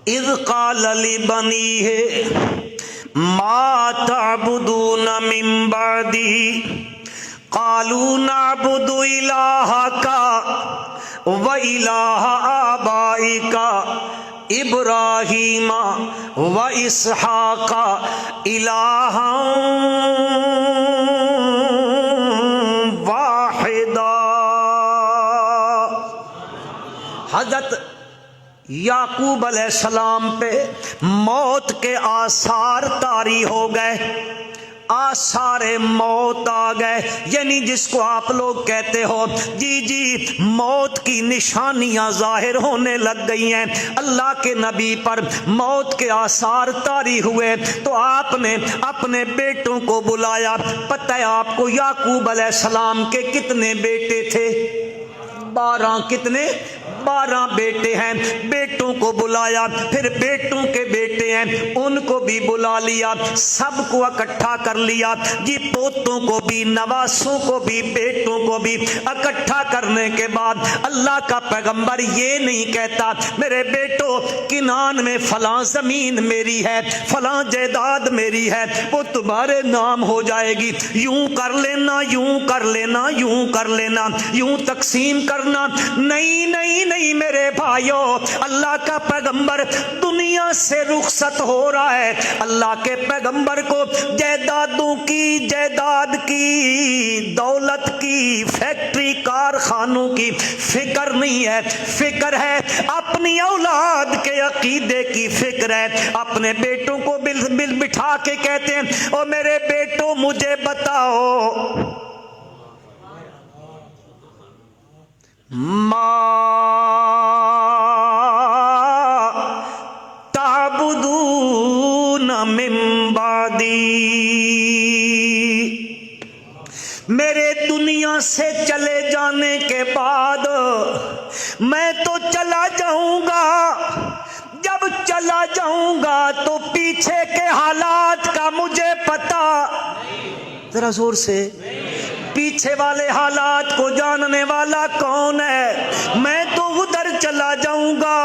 اذ قال لبنیہ ما تعبدون من بعدی قالوا نعبد الہک وَإِلَٰهَ آبَائِكَ إِبْرَاهِيمَ وَإِسْحَاقَ إِلَٰهًا وَاحِدًا۔ حضرت یعقوب علیہ السلام پہ موت کے آثار طاری ہو گئے، آثار موت آ گئے، یعنی جس کو آپ لوگ کہتے ہو جی موت کی نشانیاں ظاہر ہونے لگ گئی ہیں، اللہ کے نبی پر موت کے آثار طاری ہوئے تو آپ نے اپنے بیٹوں کو بلایا۔ پتہ ہے آپ کو یعقوب علیہ السلام کے کتنے بیٹے تھے؟ 12۔ کتنے؟ 12 بیٹے ہیں۔ بیٹوں کو بلایا، پھر بیٹوں کے بیٹے ہیں ان کو بھی بلا لیا، سب کو اکٹھا کر لیا جی، پوتوں کو بھی، نواسوں کو بھی، بیٹوں کو بھی اکٹھا کرنے کے بعد اللہ کا پیغمبر یہ نہیں کہتا میرے بیٹو کنان میں فلاں زمین میری ہے، فلاں جائیداد میری ہے، وہ تمہارے نام ہو جائے گی، یوں کر لینا، یوں کر لینا، یوں کر لینا، یوں تقسیم کرنا۔ نہیں نہیں نہیں میرے بھائیو، اللہ کا پیغمبر دنیا سے رخصت ہو رہا ہے، اللہ کے پیغمبر کو جائیدادوں کی، جائیداد کی، دولت کی، فیکٹری کارخانوں کی فکر نہیں ہے، فکر ہے اپنی اولاد کے عقیدے کی فکر ہے۔ اپنے بیٹوں کو بٹھا کے کہتے ہیں او میرے بیٹوں مجھے بتاؤ ما تعبدون من بعدی، میرے دنیا سے چلے جانے کے بعد میں تو چلا جاؤں گا، جب چلا جاؤں گا تو پیچھے کے حالات کا مجھے پتا، ذرا زور سے، پیچھے والے حالات کو جاننے والا کون ہے؟ میں تو ادھر چلا جاؤں گا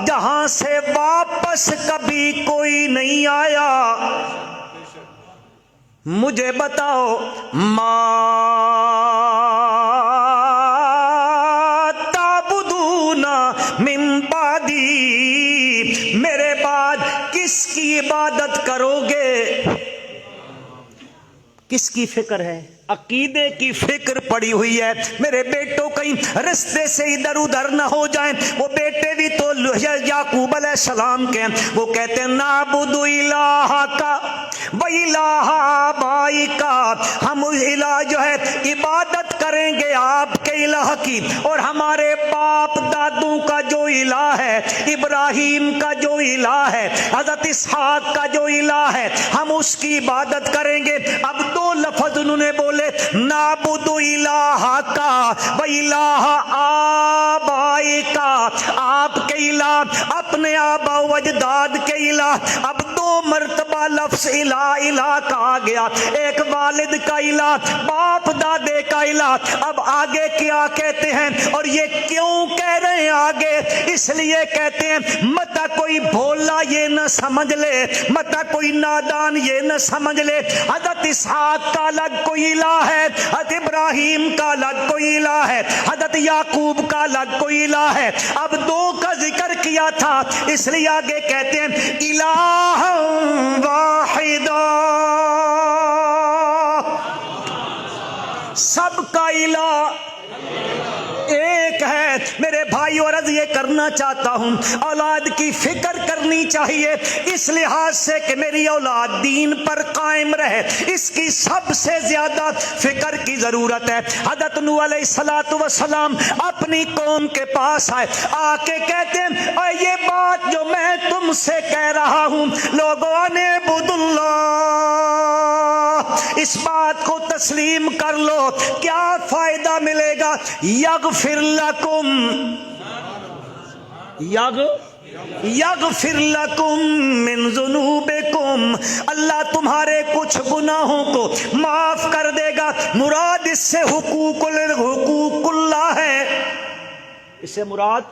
جہاں سے واپس کبھی کوئی نہیں آیا۔ مجھے بتاؤ، ما تعبدون من بعدی، میرے بعد کس کی عبادت کرو گے؟ کس کی فکر ہے؟ عقیدے کی فکر پڑی ہوئی ہے، میرے بیٹوں کہیں رستے سے ادھر ادھر نہ ہو جائیں۔ وہ بیٹے بھی تو یعقوب علیہ السلام کے ہیں، وہ کہتے ہیں نعبد الہک و الہ آبائک، ہم الہ جو ہے عبادت کریں گے آپ کے الہ کی، اور ہمارے باپ دادوں کا جو الہ ہے، ابراہیم کا جو الہ ہے، حضرت اسحاق کا جو الہ ہے، ہم اس کی عبادت کریں گے۔ اب دو لفظ انہوں نے بولے، نعبد الہک و الہ آبائک، آپ کے الہ، اپنے آبا و اجداد کے الہ۔ اب دو مرتبہ لفظ الہ الہ کہا گیا، ایک والد کا الہ، باپ دادے کا الہ۔ اب آگے کیا کہتے ہیں، اور یہ کیوں کہہ رہے ہیں آگے؟ اس لیے کہتے ہیں متا کوئی بھولا یہ نہ سمجھ لے، متا کوئی نادان یہ نہ سمجھ لے حضرت اسحاق کا الگ کوئی الہ ہے، حضرت ابراہیم کا الگ کوئی الہ ہے، حضرت یعقوب کا الگ کوئی الہ ہے۔ اب دو کا ذکر کیا تھا، اس لیے آگے کہتے ہیں الہ واحد، سب کا الہ ایک ہے۔ میرے بھائی اور عزیز، یہ کرنا چاہتا ہوں، اولاد کی فکر کرنی چاہیے اس لحاظ سے کہ میری اولاد دین پر قائم رہے، اس کی سب سے زیادہ فکر کی ضرورت ہے۔ حضرت نوح علیہ السلام اپنی قوم کے پاس آئے، آ کے کہتے ہیں اے یہ بات جو میں تم سے کہہ رہا ہوں، لوگوں نے عبد اللہ، اس بات کو تسلیم کر لو، کیا فائدہ ملے گا؟ یغفر لکم، یغفر لکم من ذنوبکم، اللہ تمہارے کچھ گناہوں کو معاف کر دے گا۔ مراد اس سے حقوق اللہ ہے، اس سے مراد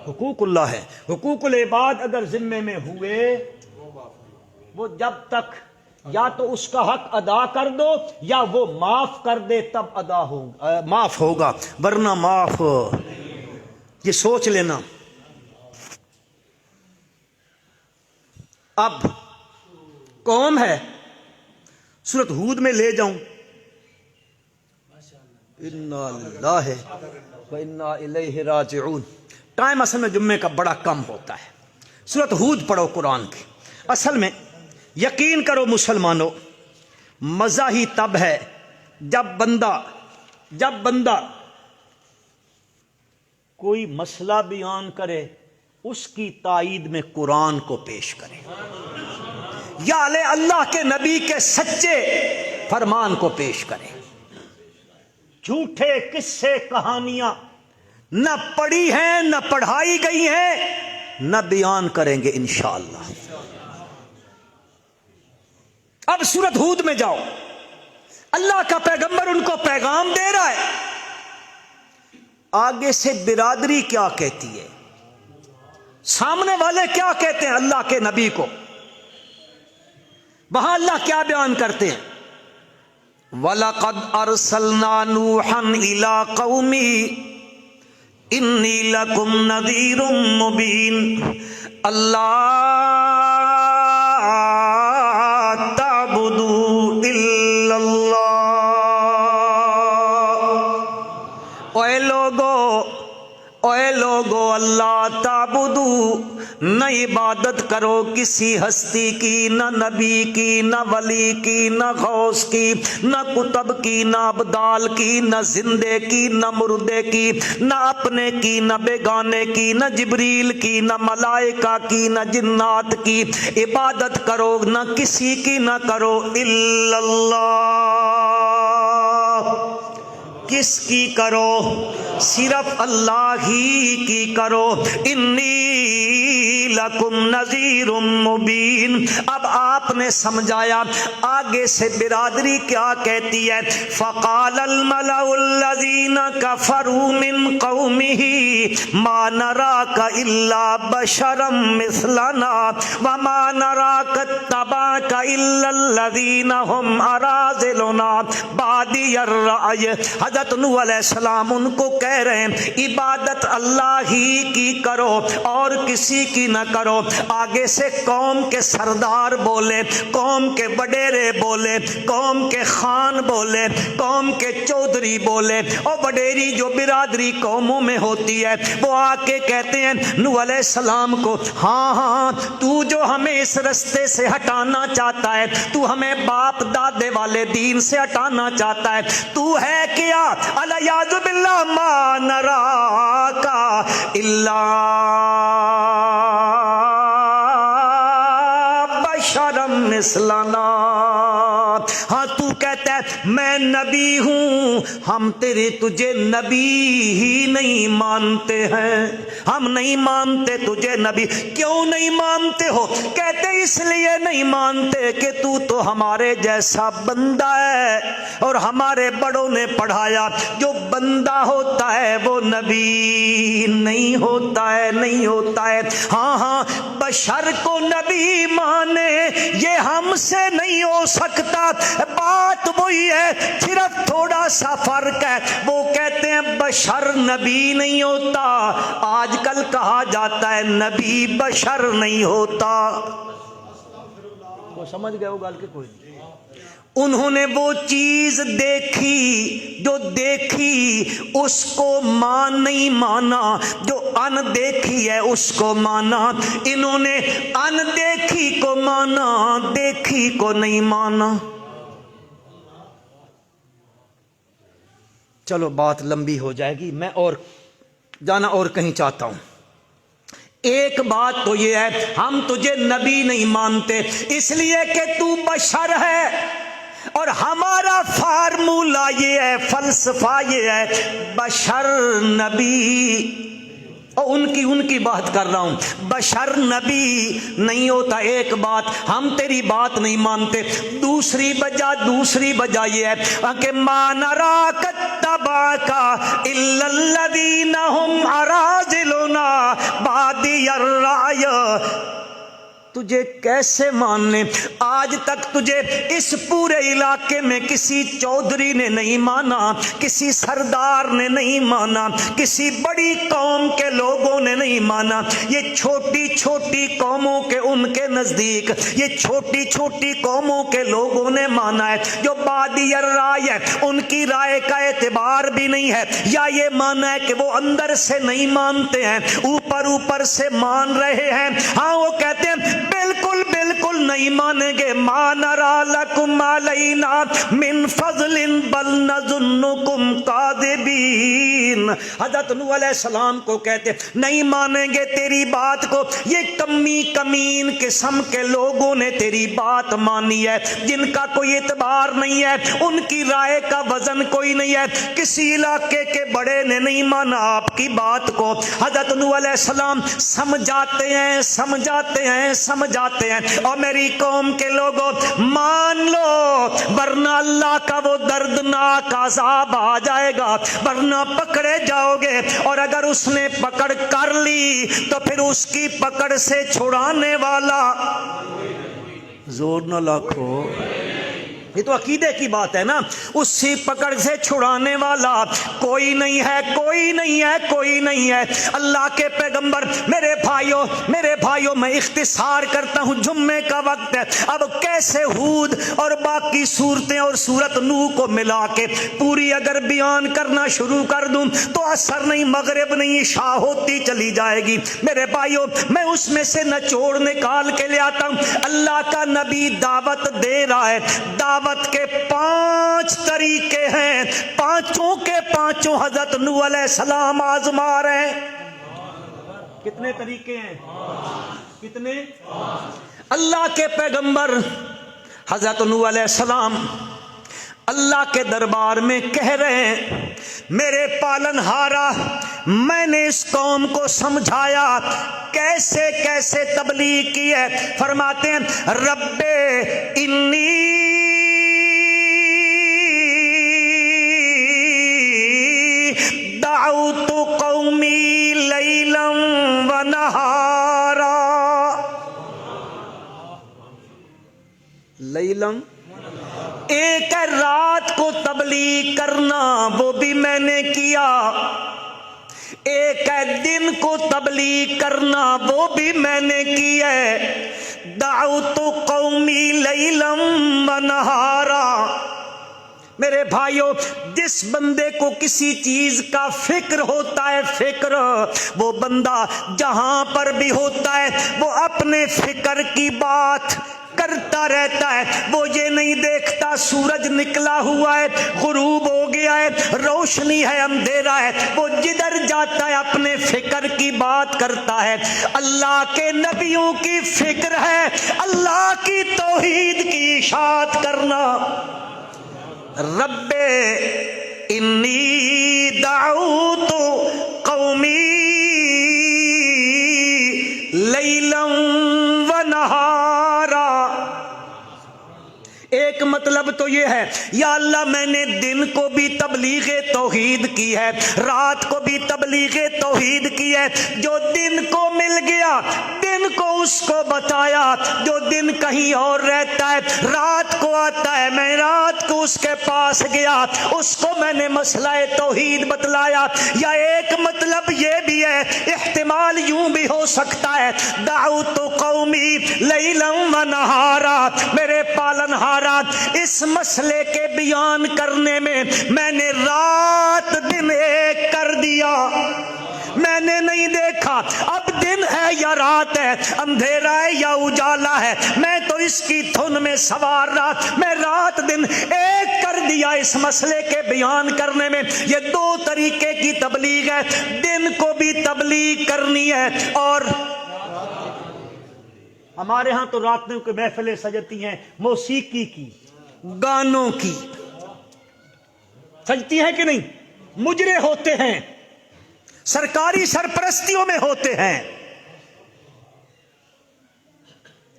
حقوق اللہ ہے۔ حقوق العباد اگر ذمے میں ہوئے، وہ جب تک یا تو اس کا حق ادا کر دو یا وہ معاف کر دے تب ادا ہوگا، معاف ہوگا، ورنہ معاف، یہ سوچ لینا۔ اب قوم ہے، سورۃ ہود میں لے جاؤں، انا للہ و انا الیہ راجعون۔ ٹائم اصل میں جمعے کا بڑا کم ہوتا ہے، سورۃ ہود پڑھو قرآن کی۔ اصل میں یقین کرو مسلمانوں، مزہ ہی تب ہے جب بندہ کوئی مسئلہ بیان کرے، اس کی تائید میں قرآن کو پیش کرے، یا اللہ کے نبی کے سچے فرمان کو پیش کرے۔ جھوٹے قصے کہانیاں نہ پڑھی ہیں، نہ پڑھائی گئی ہیں، نہ بیان کریں گے انشاءاللہ۔ اب سورۃ ہود میں جاؤ، اللہ کا پیغمبر ان کو پیغام دے رہا ہے، آگے سے برادری کیا کہتی ہے، سامنے والے کیا کہتے ہیں اللہ کے نبی کو، وہاں اللہ کیا بیان کرتے ہیں؟ وَلَقَدْ أَرْسَلْنَا نُوحًا إِلَىٰ قَوْمِهِ إِنِّي لَكُمْ نَذِيرٌ مُّبِينٌ اللہ تعبدوا إِلَّا اللَّهَ۔ اے لوگو اللہ تعبدو، نہ عبادت کرو کسی ہستی کی، نہ نبی کی، نہ ولی کی، نہ غوث کی، نہ کتب کی، نہ ابدال کی، نہ زندے کی، نہ مردے کی، نہ اپنے کی، نہ بیگانے کی، نہ جبریل کی، نہ ملائکہ کی، نہ جنات کی۔ عبادت کرو نہ کسی کی نہ کرو، الا اللہ، کس کی کرو؟ صرف اللہ ہی کی کرو۔ انی لکم نذیر مبین۔ اب آپ نے سمجھایا، آگے سے برادری کیا کہتی ہے؟ فقال الملأ الذین کفروا من قومہ ما نراک الا بشرا مثلنا وما نراک اتبعک الا الذین هم اراذلنا بادی الرأی۔ حضرت نوح علیہ السلام ان کو کہہ رہے ہیں عبادت اللہ ہی کی کرو اور کسی کی نہ کرو۔ آگے سے قوم کے سردار بولے، قوم کے وڈیرے بولے، قوم کے خان بولے، قوم کے چودھری بولے، اور وڈیری جو برادری قوموں میں ہوتی ہے وہ آ کے کہتے ہیں نوح علیہ السلام کو، ہاں ہاں تو جو ہمیں اس رستے سے ہٹانا چاہتا ہے، تو ہمیں باپ دادے والے دین سے ہٹانا چاہتا ہے، تو ہے کیا؟ الیاذ باللہ ما نراکا الا بشرا مثلنا۔ ہاں تو کہتا ہے میں نبی ہوں، ہم تجھے نبی ہی نہیں مانتے ہیں، ہم نہیں مانتے تجھے نبی۔ کیوں نہیں مانتے ہو؟ کہتے اس لیے نہیں مانتے کہ تو ہمارے جیسا بندہ ہے، اور ہمارے بڑوں نے پڑھایا جو بندہ ہوتا ہے وہ نبی نہیں ہوتا ہے، نہیں ہوتا ہے۔ ہاں ہاں بشر کو نبی مانے یہ ہم سے نہیں ہو سکتا، بات وہی ہے، صرف تھوڑا سا فرق ہے۔ وہ کہتے ہیں بشر نبی نہیں ہوتا، آج کل کہا جاتا ہے نبی بشر نہیں ہوتا۔ وہ سمجھ گئے وہ گل کہ کوئی نہیں؟ انہوں نے وہ چیز دیکھی جو دیکھی اس کو نہیں مانا، جو ان دیکھی ہے اس کو مانا۔ انہوں نے ان دیکھی کو مانا، دیکھی کو نہیں مانا۔ چلو بات لمبی ہو جائے گی، میں اور جانا اور کہیں چاہتا ہوں۔ ایک بات تو یہ ہے ہم تجھے نبی نہیں مانتے اس لیے کہ تو بشر ہے، اور ہمارا فارمولہ یہ ہے، فلسفہ یہ ہے، بشر نبی، اور ان کی بات کر رہا ہوں، بشر نبی نہیں ہوتا۔ ایک بات ہم تیری بات نہیں مانتے، دوسری وجہ یہ ہے کہ ما نراک اتبعک الا الذین هم اراذلنا بادی الرأی۔ تجھے کیسے ماننے؟ آج تک تجھے اس پورے علاقے میں کسی چودھری نے نہیں مانا، کسی سردار نے نہیں مانا، کسی بڑی قوم کے لوگوں نے نہیں مانا۔ یہ چھوٹی چھوٹی قوموں کے ان کے نزدیک یہ چھوٹی چھوٹی قوموں کے لوگوں نے مانا ہے، جو بادی الرائے ہے، ان کی رائے کا اعتبار بھی نہیں ہے، یا یہ مانا ہے کہ وہ اندر سے نہیں مانتے ہیں، اوپر سے مان رہے ہیں۔ ہاں وہ کہتے ہیں بالکل نہیں مانیں گے۔ ما نرا لکم علینا من فضل بل نظنکم کاذبین۔ حضرت نوح علیہ السلام کو کہتے نہیں مانیں گے تیری بات کو، یہ کمین قسم کے لوگوں نے تیری بات مانی ہے، جن کا کوئی اعتبار نہیں ہے، ان کی رائے کا وزن کوئی نہیں ہے، کسی علاقے کے بڑے نے نہیں مانا آپ کی بات کو۔ حضرت نوح علیہ السلام سمجھاتے ہیں اور میری قوم کے لوگوں مان لو، ورنہ اللہ کا وہ دردناک عذاب آ جائے گا، ورنہ پکڑے جاؤ گے، اور اگر اس نے پکڑ کر لی تو پھر اس کی پکڑ سے چھڑانے والا زور نہ لاکھو۔ یہ تو عقیدے کی بات ہے نا، اسی پکڑ سے چھڑانے والا کوئی نہیں ہے۔ اللہ کے پیغمبر، میرے بھائیوں میں اختصار کرتا ہوں، جمعے کا وقت ہے، اب کیسے ہود اور باقی صورتیں اور سورت نوح کو ملا کے پوری اگر بیان کرنا شروع کر دوں تو عصر نہیں، مغرب نہیں، عشاء ہوتی چلی جائے گی۔ میرے بھائیوں میں اس میں سے نچوڑ نکال کے لے آتا ہوں۔ اللہ کا نبی دعوت دے رہا ہے، دعوت کے 5 طریقے ہیں، پانچوں کے پانچوں حضرت نوح علیہ السلام آزما رہے ہیں۔ کتنے طریقے ہیں؟ کتنے؟ اللہ کے پیغمبر حضرت نوح علیہ السلام اللہ کے دربار میں کہہ رہے ہیں میرے پالن ہارا، میں نے اس قوم کو سمجھایا، کیسے کیسے تبلیغ کی ہے۔ فرماتے ہیں رب انی دعوت قومی لیلا ونہارا، لیلم ایک ہے رات کو تبلیغ کرنا، وہ بھی میں نے کیا، ایک ہے دن کو تبلیغ کرنا، وہ بھی میں نے کی ہے۔ دعوت قومی لیلا ونہارا، میرے بھائیوں جس بندے کو کسی چیز کا فکر ہوتا ہے، فکر، وہ بندہ جہاں پر بھی ہوتا ہے وہ اپنے فکر کی بات کرتا رہتا ہے۔ وہ یہ نہیں دیکھتا سورج نکلا ہوا ہے، غروب ہو گیا ہے، روشنی ہے، اندھیرا ہے، وہ جدھر جاتا ہے اپنے فکر کی بات کرتا ہے۔ اللہ کے نبیوں کی فکر ہے اللہ کی توحید کی اشاعت کرنا۔ رب انی دعوت قومی لیلا ونہارا، ایک مطلب تو یہ ہے یا اللہ میں نے دن کو بھی تبلیغ توحید کی ہے، رات کو بھی تبلیغ توحید کی ہے۔ جو دن کو مل گیا دن کو اس کو بتایا، جو دن کہیں اور رہتا ہے رات کو آتا ہے، میں رات کو اس کے پاس گیا، اس کو میں نے مسئلہ توحید بتلایا۔ یا ایک مطلب یہ بھی ہے، احتمال یوں بھی ہو سکتا ہے دعوت قومی لیلا ونہارا، میرے پالن ہارا اس مسئلے کے بیان کرنے میں نے رات دن ایک کر دیا۔ میں نے نہیں دیکھا اب دن ہے یا رات ہے، اندھیرا ہے یا اجالا ہے، میں تو اس کی دھن میں سوار رہا، میں رات دن ایک کر دیا اس مسئلے کے بیان کرنے میں۔ یہ دو طریقے کی تبلیغ ہے، دن کو بھی تبلیغ کرنی ہے، اور ہمارے ہاں تو رات میں کوئی محفلیں سجتی ہیں موسیقی کی، گانوں کی، سجتی ہیں کہ نہیں؟ مجرے ہوتے ہیں، سرکاری سرپرستیوں میں ہوتے ہیں۔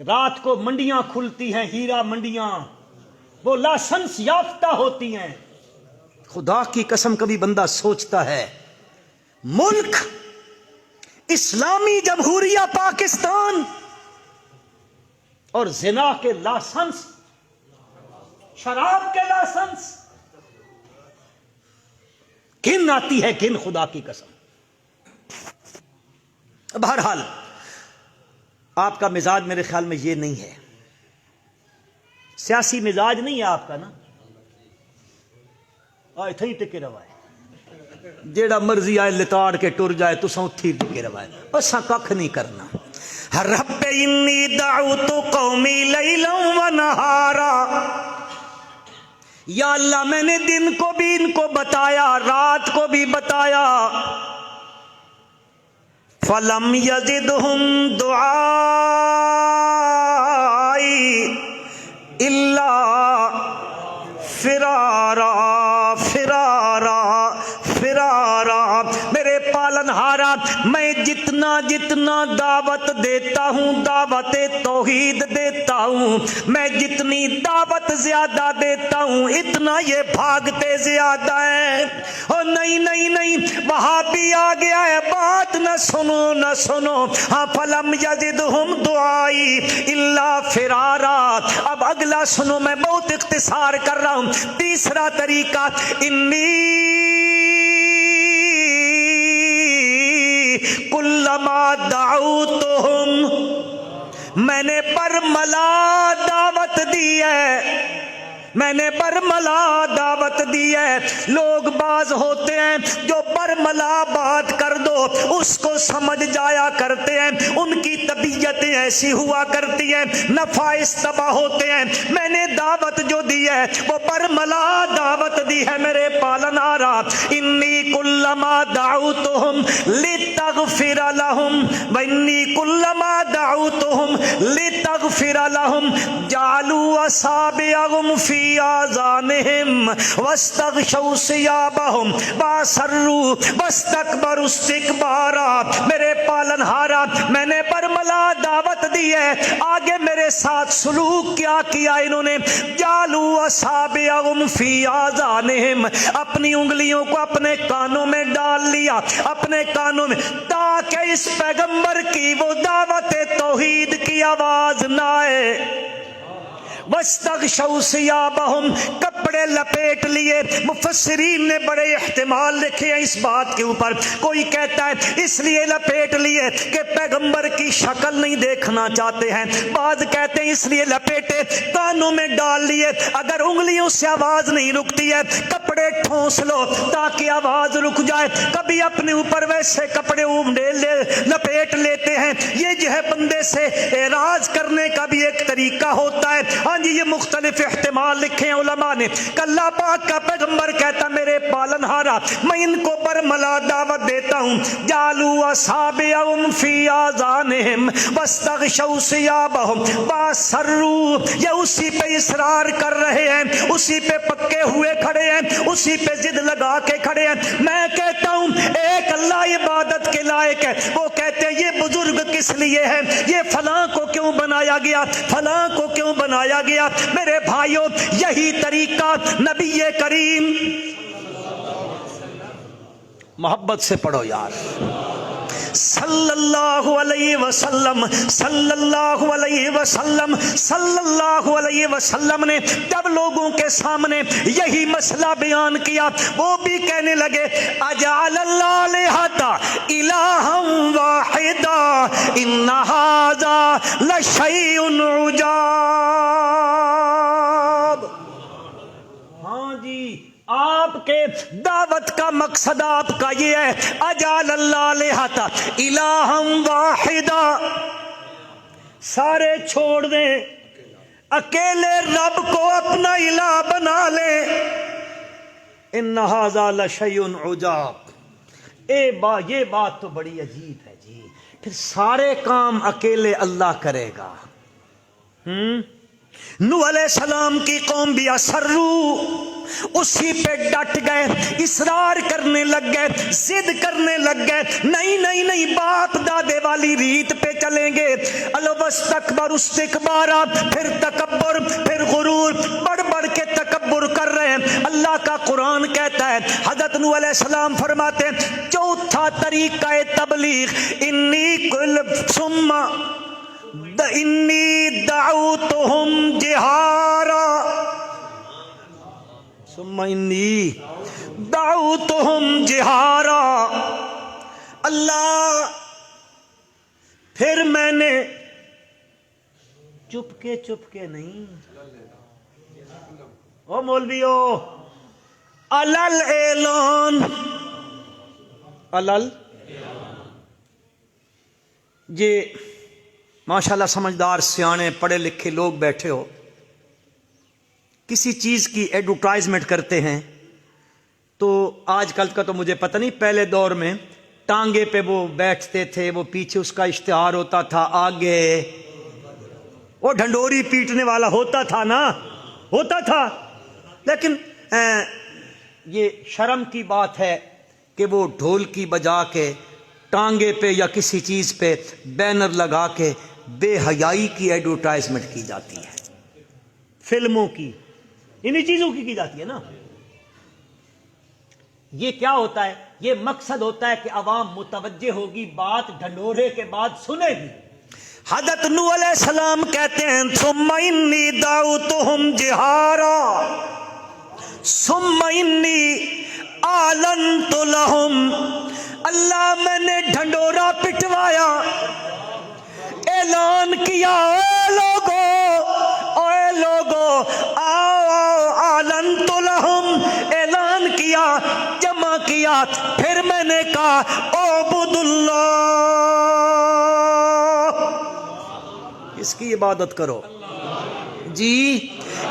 رات کو منڈیاں کھلتی ہیں، ہیرا منڈیاں، وہ لائسنس یافتہ ہوتی ہیں۔ خدا کی قسم کبھی بندہ سوچتا ہے ملک اسلامی جمہوریہ پاکستان اور زنا کے لائسنس، شراب کے لائسنس، گن آتی ہے گن، خدا کی قسم۔ بہرحال آپ کا مزاج میرے خیال میں یہ نہیں ہے، سیاسی مزاج نہیں ہے آپ کا نا، آئے تھے ٹکے روائے جیڑا مرضی آئے لتاڑ کے ٹر جائے تو سوتھی ٹکے روائے، اساں ککھ نہیں کرنا۔ رب انی دعوت قومی لیلا ونہارا، یا اللہ میں نے دن کو بھی ان کو بتایا، رات کو بھی بتایا۔ فلم یزدہم دعائی الا فرارا فرارا فرارا، میرے پالن ہارا میں جتنا جتنا دعوت دیتا ہوں، دعوت توحید دیتا ہوں، میں جتنی دعوت زیادہ دیتا ہوں اتنا یہ بھاگتے زیادہ ہیں۔ اور نہیں نہیں نہیں، وہاں بھی آ گیا ہے، بات نہ سنو نہ سنو۔ ہاں فلم یزدہم دعائی الا فرارا، اب اگلا سنو، میں بہت اختصار کر رہا ہوں۔ تیسرا طریقہ، انی کلما دعوتہم، میں نے برملا دعوت دی ہے، میں نے برملا دعوت دی ہے۔ لوگ باز ہوتے ہیں جو برملا بات کر دو اس کو سمجھ جایا کرتے ہیں، ان کی طبیعتیں ایسی ہوا کرتی ہیں، نفائس تباہ ہوتے ہیں۔ میں نے دعوت جو دی ہے وہ برملا دعوت دی ہے میرے پالنہارا، انی کلما دعوتہم لتغفر لہم وانی کلما دعوتہم لتغفر لہم جعلوا اصابعہم فی آذانہم واستغشوا ثیابہم واسروا واستکبروا استکبارا۔ میرے پالنہارا میں نے برملا دعوت دی ہے، آگے میرے ساتھ سلوک کیا کیا انہوں نے، جعلوا اصابعہم فی آذانہم، اپنی انگلیوں کو اپنے کانوں میں ڈال لیا، اپنے کانوں میں، تاکہ اس پیغمبر کی وہ دعوت توحید کی آواز نہ آئے۔ وَاسْتَغْشَوْا ثِيَابَهُمْ، کپڑے لپیٹ لیے۔ مفسرین نے بڑے احتمال لکھے ہیں اس بات کے اوپر، کوئی کہتا ہے اس لیے لپیٹ لیے کہ پیغمبر کی شکل نہیں دیکھنا چاہتے ہیں، بعض کہتے ہیں اس لیے لپیٹے کانوں میں ڈال لیے، اگر انگلیوں سے آواز نہیں رکتی ہے کپڑے ٹھونس لو تاکہ آواز رک جائے۔ کبھی اپنے اوپر ویسے کپڑے لپیٹ لیتے ہیں، یہ جو ہے بندے سے اعراض کرنے کا بھی ایک طریقہ ہوتا ہے۔ ہاں جی، یہ مختلف احتمال لکھے ہیں علماء نے کہ اللہ پاک کا پیغمبر کہتا میرے پالنہارا میں ان کو برملا دعوت دیتا ہوں، جعلوا اصابعہم فی آذانہم واستغشوا ثیابہم واسروا، یہ اسی پہ اصرار کر رہے ہیں، اسی پہ پکے ہوئے کھڑے ہیں، اسی پہ ضد لگا کے کھڑے ہیں۔ میں کہتا ہوں ایک اللہ عبادت کے لائق ہے، وہ کہتے ہیں یہ بزرگ کس لیے ہے، یہ فلاں کو کیوں بنایا گیا، فلاں کو کیوں بنایا گیا۔ میرے بھائیوں یہی طریقہ نبی کریم، محبت سے پڑھو یار، صلی اللہ علیہ وسلم، صلی اللہ علیہ وسلم، صلی اللہ علیہ وسلم نے جب لوگوں کے سامنے یہی مسئلہ بیان کیا، وہ بھی کہنے لگے اجعل الآلہۃ الہا واحدا ان ھذا لشیء عجاب۔ ہاں جی، آپ کے دعوت کا مقصد آپ کا یہ ہے، اجعل الآلہۃ الہا واحدا، سارے چھوڑ دیں، اکیلے رب کو اپنا الہ بنا لیں۔ ان ھذا لشیء عجاب، یہ بات تو بڑی عجیب ہے جی، پھر سارے کام اکیلے اللہ کرے گا۔ نوح علیہ السلام کی قوم بھی اسروا، اسی پہ ڈٹ گئے، اصرار کرنے لگ گئے، ضد کرنے لگ گئے، نہیں نہیں نہیں باپ دادے والی ریت پہ چلیں گے۔ واستکبروا استکبارا، پھر تکبر، پھر غرور، بڑھ بڑھ کے تکبر کر رہے ہیں۔ اللہ کا قرآن کہتا ہے، حضرت نوح علیہ السلام فرماتے ہیں چوتھا طریقہ تبلیغ، انی دعوتہم جہارا، ثم انی دعوتہم جہارا، اللہ پھر میں نے چپکے نہیں، او مولویو، علل اعلان، علل، یہ ماشاءاللہ سمجھدار سیانے پڑھے لکھے لوگ بیٹھے ہو، کسی چیز کی ایڈورٹائزمنٹ کرتے ہیں تو آج کل کا تو مجھے پتہ نہیں، پہلے دور میں ٹانگے پہ وہ بیٹھتے تھے، وہ پیچھے اس کا اشتہار ہوتا تھا، آگے وہ ڈھنڈوری پیٹنے والا ہوتا تھا نا، ہوتا تھا، لیکن یہ شرم کی بات ہے کہ وہ ڈھولکی بجا کے ٹانگے پہ یا کسی چیز پہ بینر لگا کے بے حیائی کی ایڈورٹائزمنٹ کی جاتی ہے، فلموں کی، انہی چیزوں کی جاتی ہے نا۔ یہ کیا ہوتا ہے؟ یہ مقصد ہوتا ہے کہ عوام متوجہ ہوگی، بات ڈھنڈورے کے بعد سنے گی۔ حضرت نوح علیہ السلام کہتے ہیں ثم انی دعوتہم جہارا ثم انی اعلنت لہم، اللہ میں نے ڈھنڈورا پٹوایا، اعلان کیا، اے لوگو آؤ، اعلنت لہم، اعلان کیا، جمع کیا، پھر میں نے کہا اعبد اللہ، اس کی عبادت کرو جی،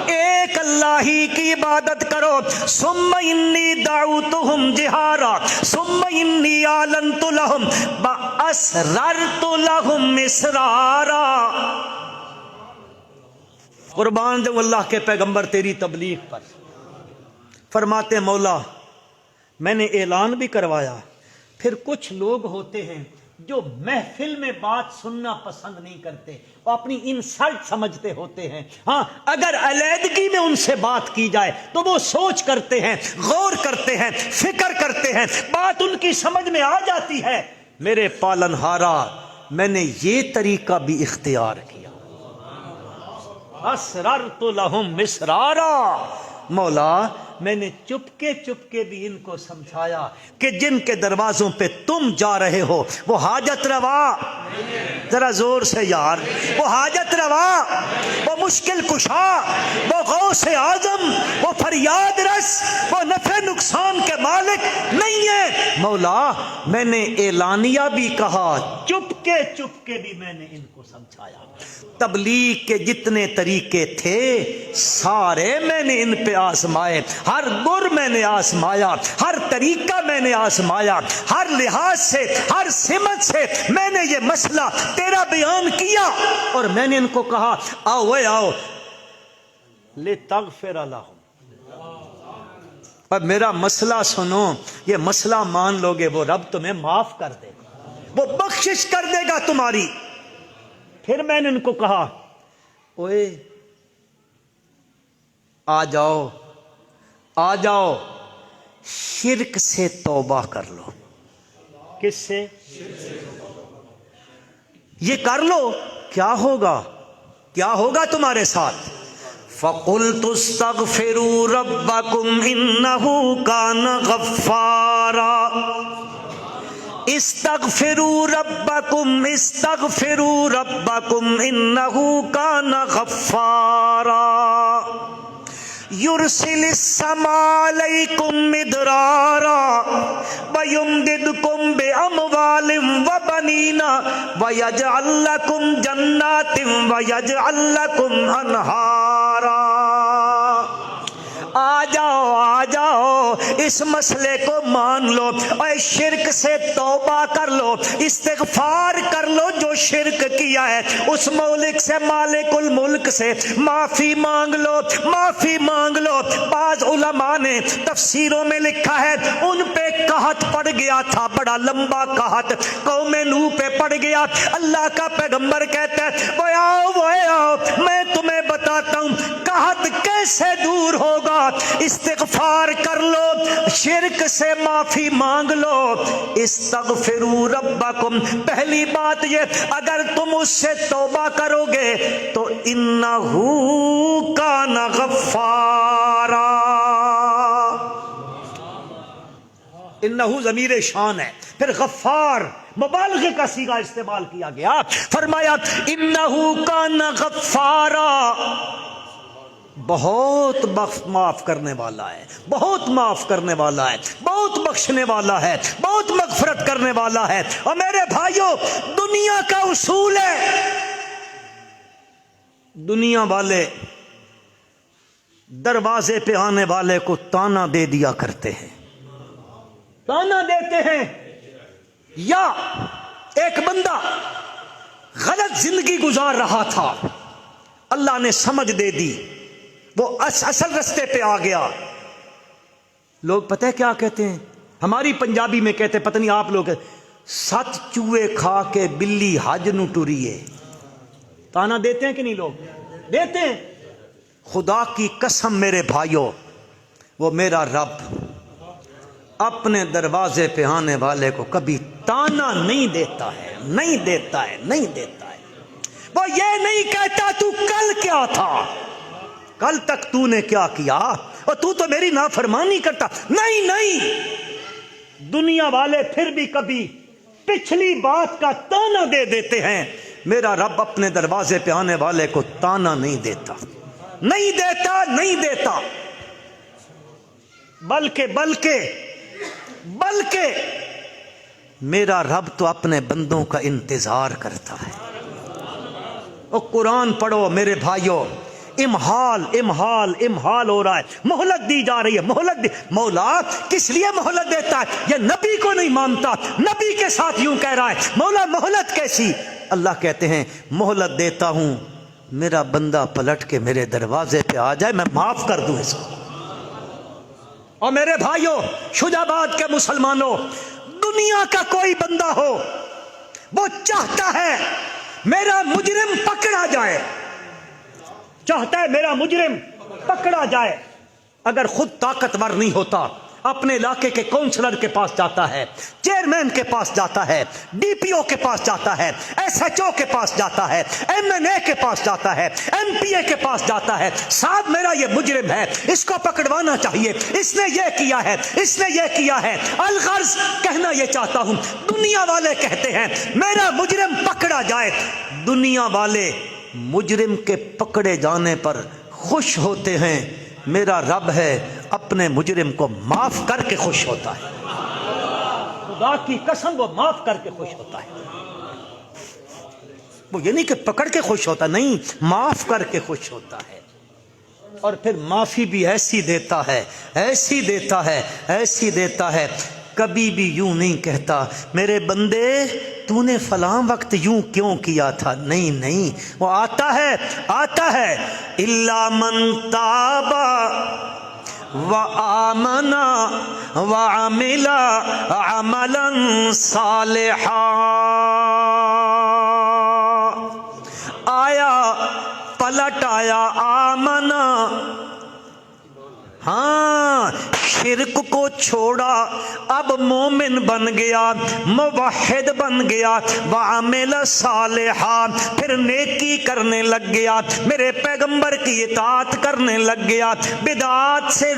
ایک اللہ اللہ ہی کی عبادت کرو. ثم انی دعوتہم جہارا ثم انی اعلنت لہم واسررت لہم اسرارا. قربان جاؤں اللہ کے پیغمبر تیری تبلیغ پر. فرماتے مولا میں نے اعلان بھی کروایا. پھر کچھ لوگ ہوتے ہیں جو محفل میں بات سننا پسند نہیں کرتے, وہ اپنی انسلٹ سمجھتے ہوتے ہیں. ہاں اگر علیحدگی میں ان سے بات کی جائے تو وہ سوچ کرتے ہیں, غور کرتے ہیں, فکر کرتے ہیں, بات ان کی سمجھ میں آ جاتی ہے. میرے پالنہارا میں نے یہ طریقہ بھی اختیار کیا. اسررت لہم اسرارا. مولا میں نے چپکے بھی ان کو سمجھایا کہ جن کے دروازوں پہ تم جا رہے ہو وہ حاجت روا, ذرا زور سے یار, وہ حاجت روا, وہ مشکل کشا, وہ غوث اعظم, وہ فریاد رس, وہ نفع نقصان کے مالک نہیں ہے. مولا میں نے اعلانیہ بھی کہا, چپکے بھی میں نے ان کو سمجھایا. تبلیغ کے جتنے طریقے تھے سارے میں نے ان پہ آزمائے. ہر گر میں نے آزمایا, ہر طریقہ میں نے آزمایا, ہر لحاظ سے, ہر سمت سے میں نے یہ مسئلہ تیرا بیان کیا. اور میں نے ان کو کہا آؤ آؤ لتغفر لہم, اب میرا مسئلہ سنو, یہ مسئلہ مان لو گے وہ رب تمہیں معاف کر دے گا, وہ بخشش کر دے گا تمہاری. پھر میں نے ان کو کہا اوئے آ جاؤ شرک سے توبہ کر لو. کس سے؟ یہ کر لو, کیا ہوگا تمہارے ساتھ. فَقُلْتُ اسْتَغْفِرُوا رَبَّكُمْ إِنَّهُ كَانَ غَفَّارًا. استغفروا ربکم انہ کان غفارا یرسل السماء علیکم مدرارا ویمددکم باموال وبنین ویجعل لکم جنات ویجعل لکم انہارا. آ جاؤ اس مسئلے کو مان لو اور شرک سے توبہ کر لو, استغفار کر لو. جو شرک کیا ہے اس مولک سے, مالک الملک سے معافی مانگ لو. بعض علماء نے تفسیروں میں لکھا ہے ان پہ قحط پڑ گیا تھا, بڑا لمبا قحط قوم نوح پہ پڑ گیا. اللہ کا پیغمبر کہتا ہے وہ آؤ میں تمہیں بتاتا ہوں قحط کیسے دور ہوگا. استغفار کر لو, شرک سے معافی مانگ لو. استغفروا ربکم, پہلی بات یہ اگر تم اس سے توبہ کرو گے تو انہ کان غفارا. انہ ضمیر شان ہے, پھر غفار مبالغے کا صیغہ استعمال کیا گیا. فرمایا انہ کان غفارا, بہت معاف کرنے والا ہے, بہت معاف کرنے والا ہے, بہت بخشنے والا ہے, بہت مغفرت کرنے والا ہے. اور میرے بھائیوں دنیا کا اصول ہے, دنیا والے دروازے پہ آنے والے کو تانا دے دیا کرتے ہیں, تانا دیتے ہیں. یا ایک بندہ غلط زندگی گزار رہا تھا, اللہ نے سمجھ دے دی, وہ اصل رستے پہ آ گیا. لوگ پتہ ہے کیا کہتے ہیں, ہماری پنجابی میں کہتے ہیں, پتہ نہیں آپ لوگ, سات چوہے کھا کے بلی حج نو ٹریے. تانا دیتے ہیں کہ نہیں؟ لوگ دیتے ہیں. خدا کی قسم میرے بھائیوں, وہ میرا رب اپنے دروازے پہ آنے والے کو کبھی تانا نہیں دیتا ہے, نہیں دیتا ہے. وہ یہ نہیں کہتا تو کل کیا تھا, کل تک تو نے کیا کیا, اور تو میری نافرمانی کرتا. نہیں, دنیا والے پھر بھی کبھی پچھلی بات کا تانا دے دیتے ہیں. میرا رب اپنے دروازے پہ آنے والے کو تانا نہیں دیتا. بلکہ میرا رب تو اپنے بندوں کا انتظار کرتا ہے. اور قرآن پڑھو میرے بھائیوں, امہال امہال امہال ہو رہا ہے، مہلت دی جا رہی ہے، مہلت دی۔ مولا کس لیے مہلت دیتا ہے؟ یہ نبی کو نہیں مانتا، نبی کے ساتھ یوں کہہ رہا ہے مولا مہلت کیسی؟ اللہ کہتے ہیں مہلت دیتا ہوں، میرا بندہ پلٹ کے میرے دروازے پہ آ جائے، میں معاف کر دوں اس کو۔ اور میرے بھائیوں، شجاع آباد کے مسلمانوں، دنیا کا کوئی بندہ ہو وہ چاہتا ہے میرا مجرم پکڑا جائے، چاہتا ہے میرا مجرم پکڑا جائے، اگر خود طاقتور نہیں ہوتا اپنے علاقے کے کونسلر کے پاس جاتا ہے، چیئرمین کے پاس جاتا ہے، ڈی پی او کے پاس جاتا ہے، ایس ایچ او کے پاس جاتا ہے، ایم این اے کے پاس جاتا ہے، ایم پی اے کے پاس جاتا ہے، صاحب میرا یہ مجرم ہے، اس کو پکڑوانا چاہیے، اس نے یہ کیا ہے، اس نے یہ کیا ہے۔ الغرض کہنا یہ چاہتا ہوں، دنیا والے کہتے ہیں میرا مجرم پکڑا جائے، دنیا والے مجرم کے پکڑے جانے پر خوش ہوتے ہیں، میرا رب ہے اپنے مجرم کو معاف کر کے خوش ہوتا ہے، خدا کی قسم وہ معاف کر کے خوش ہوتا ہے۔ وہ یہ نہیں کہ پکڑ کے خوش ہوتا، نہیں، معاف کر کے خوش ہوتا ہے۔ اور پھر معافی بھی ایسی دیتا ہے، ایسی دیتا ہے، ایسی دیتا ہے، کبھی بھی یوں نہیں کہتا میرے بندے تو نے فلاں وقت یوں کیوں کیا تھا، نہیں نہیں، وہ آتا ہے الا من تاب وآمن وعمل عملا صالحا، آیا پلٹ آیا آمنا، ہاں شرک کو چھوڑا اب مومن بن گیا، موحد بن گیا، وعمل صالحا پھر نیکی کرنے لگ گیا، میرے پیغمبر کی اطاعت کرنے لگ گیا، بدعات سے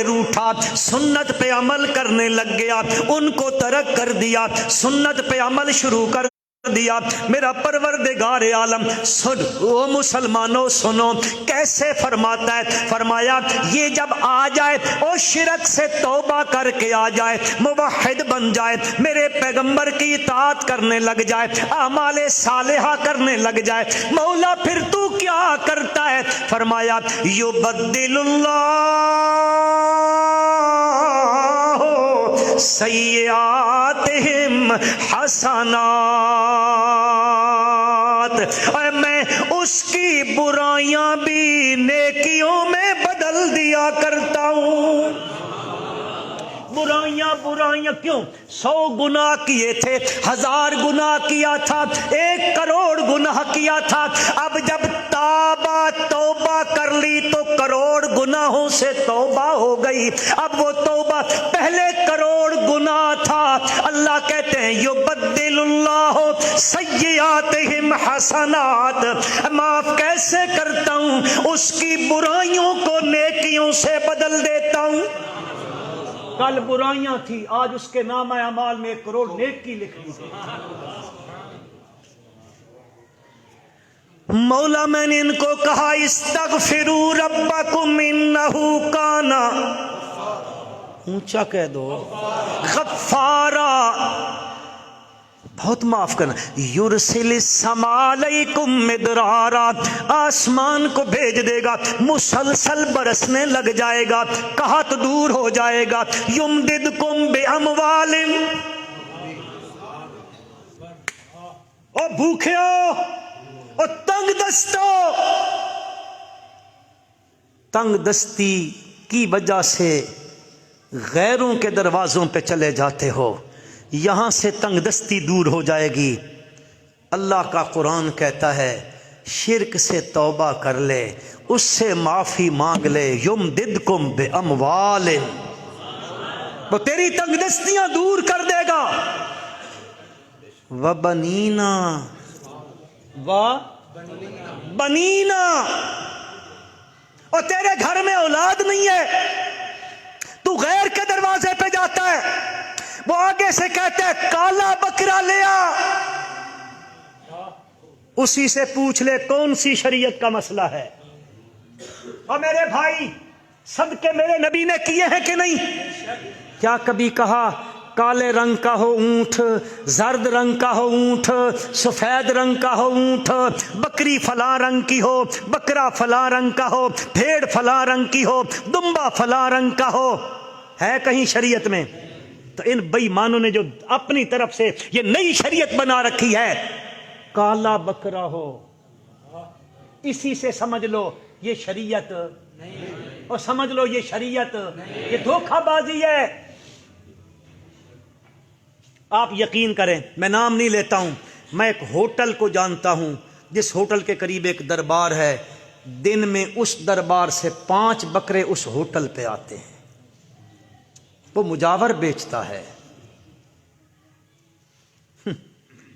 روٹھا، سنت پہ عمل کرنے لگ گیا، ان کو ترک کر دیا، سنت پہ عمل شروع کر دیا، میرا پروردگار عالم سن او مسلمانوں سنو کیسے فرماتا ہے، فرمایا یہ جب آ جائے او شرک سے توبہ کر کے آ جائے، موحد بن جائے، میرے پیغمبر کی اطاعت کرنے لگ جائے، اعمال صالحہ کرنے لگ جائے، مولا پھر تو کیا کرتا ہے؟ فرمایا یبدل اللہ سیئاتہم حسنات، اور میں اس کی برائیاں بھی نیکیوں میں بدل دیا کرتا ہوں۔ برائیاں کیوں؟ 100 گناہ کیے تھے، 1000 گناہ کیا تھا، 1 کروڑ گناہ کیا تھا، اب جب توبہ کر لی تو کروڑ گناہوں سے توبہ ہو گئی، اب وہ توبہ پہلے کروڑ گناہ تھا، اللہ کہتے ہیں یبدل اللہ سیئاتہم حسنات، معاف کیسے کرتا ہوں؟ اس کی برائیوں کو نیکیوں سے بدل دیتا ہوں۔ کل برائیاں تھی، آج اس کے نام اعمال میں 1 کروڑ نیکی لکھ دی گئی۔ مولا میں نے ان کو کہا استغفروا ربکم انہ کان، اونچا کہہ دو، غفارا، بہت معاف کرنا، یرسل السماء علیکم مدرارا، آسمان کو بھیج دے گا، مسلسل برسنے لگ جائے گا، قحط دور ہو جائے گا، یمددکم باموال، او بھوکھیو، او تنگ دستو، تنگ دستی کی وجہ سے غیروں کے دروازوں پہ چلے جاتے ہو، یہاں سے تنگ دستی دور ہو جائے گی۔ اللہ کا قرآن کہتا ہے شرک سے توبہ کر لے، اس سے معافی مانگ لے، یمددکم باموال، وہ تیری تنگ دستیاں دور کر دے گا، وبنینا، بنینا، اور تیرے گھر میں اولاد نہیں ہے، تو غیر کے دروازے پہ جاتا ہے، وہ آگے سے کہتا ہے کالا بکرا لیا، اسی سے پوچھ لے کون سی شریعت کا مسئلہ ہے۔ اور میرے بھائی صدقے میرے نبی نے کیے ہیں کہ نہیں؟ کیا کبھی کہا کالے رنگ کا ہو اونٹ، زرد رنگ کا ہو اونٹ، سفید رنگ کا ہو اونٹ، بکری فلاں رنگ کی ہو، بکرا فلاں رنگ کا ہو، بھیڑ فلاں رنگ کی ہو، دمبا فلاں رنگ کا ہو، ہے کہیں شریعت میں؟ تو ان بے ایمانوں نے جو اپنی طرف سے یہ نئی شریعت بنا رکھی ہے، کالا بکرا ہو، اسی سے سمجھ لو یہ شریعت نہیں، اور سمجھ لو یہ شریعت، یہ دھوکہ بازی ہے۔ آپ یقین کریں، میں نام نہیں لیتا ہوں، میں ایک ہوٹل کو جانتا ہوں جس ہوٹل کے قریب ایک دربار ہے، دن میں اس دربار سے 5 بکرے اس ہوٹل پہ آتے ہیں، وہ مجاور بیچتا ہے۔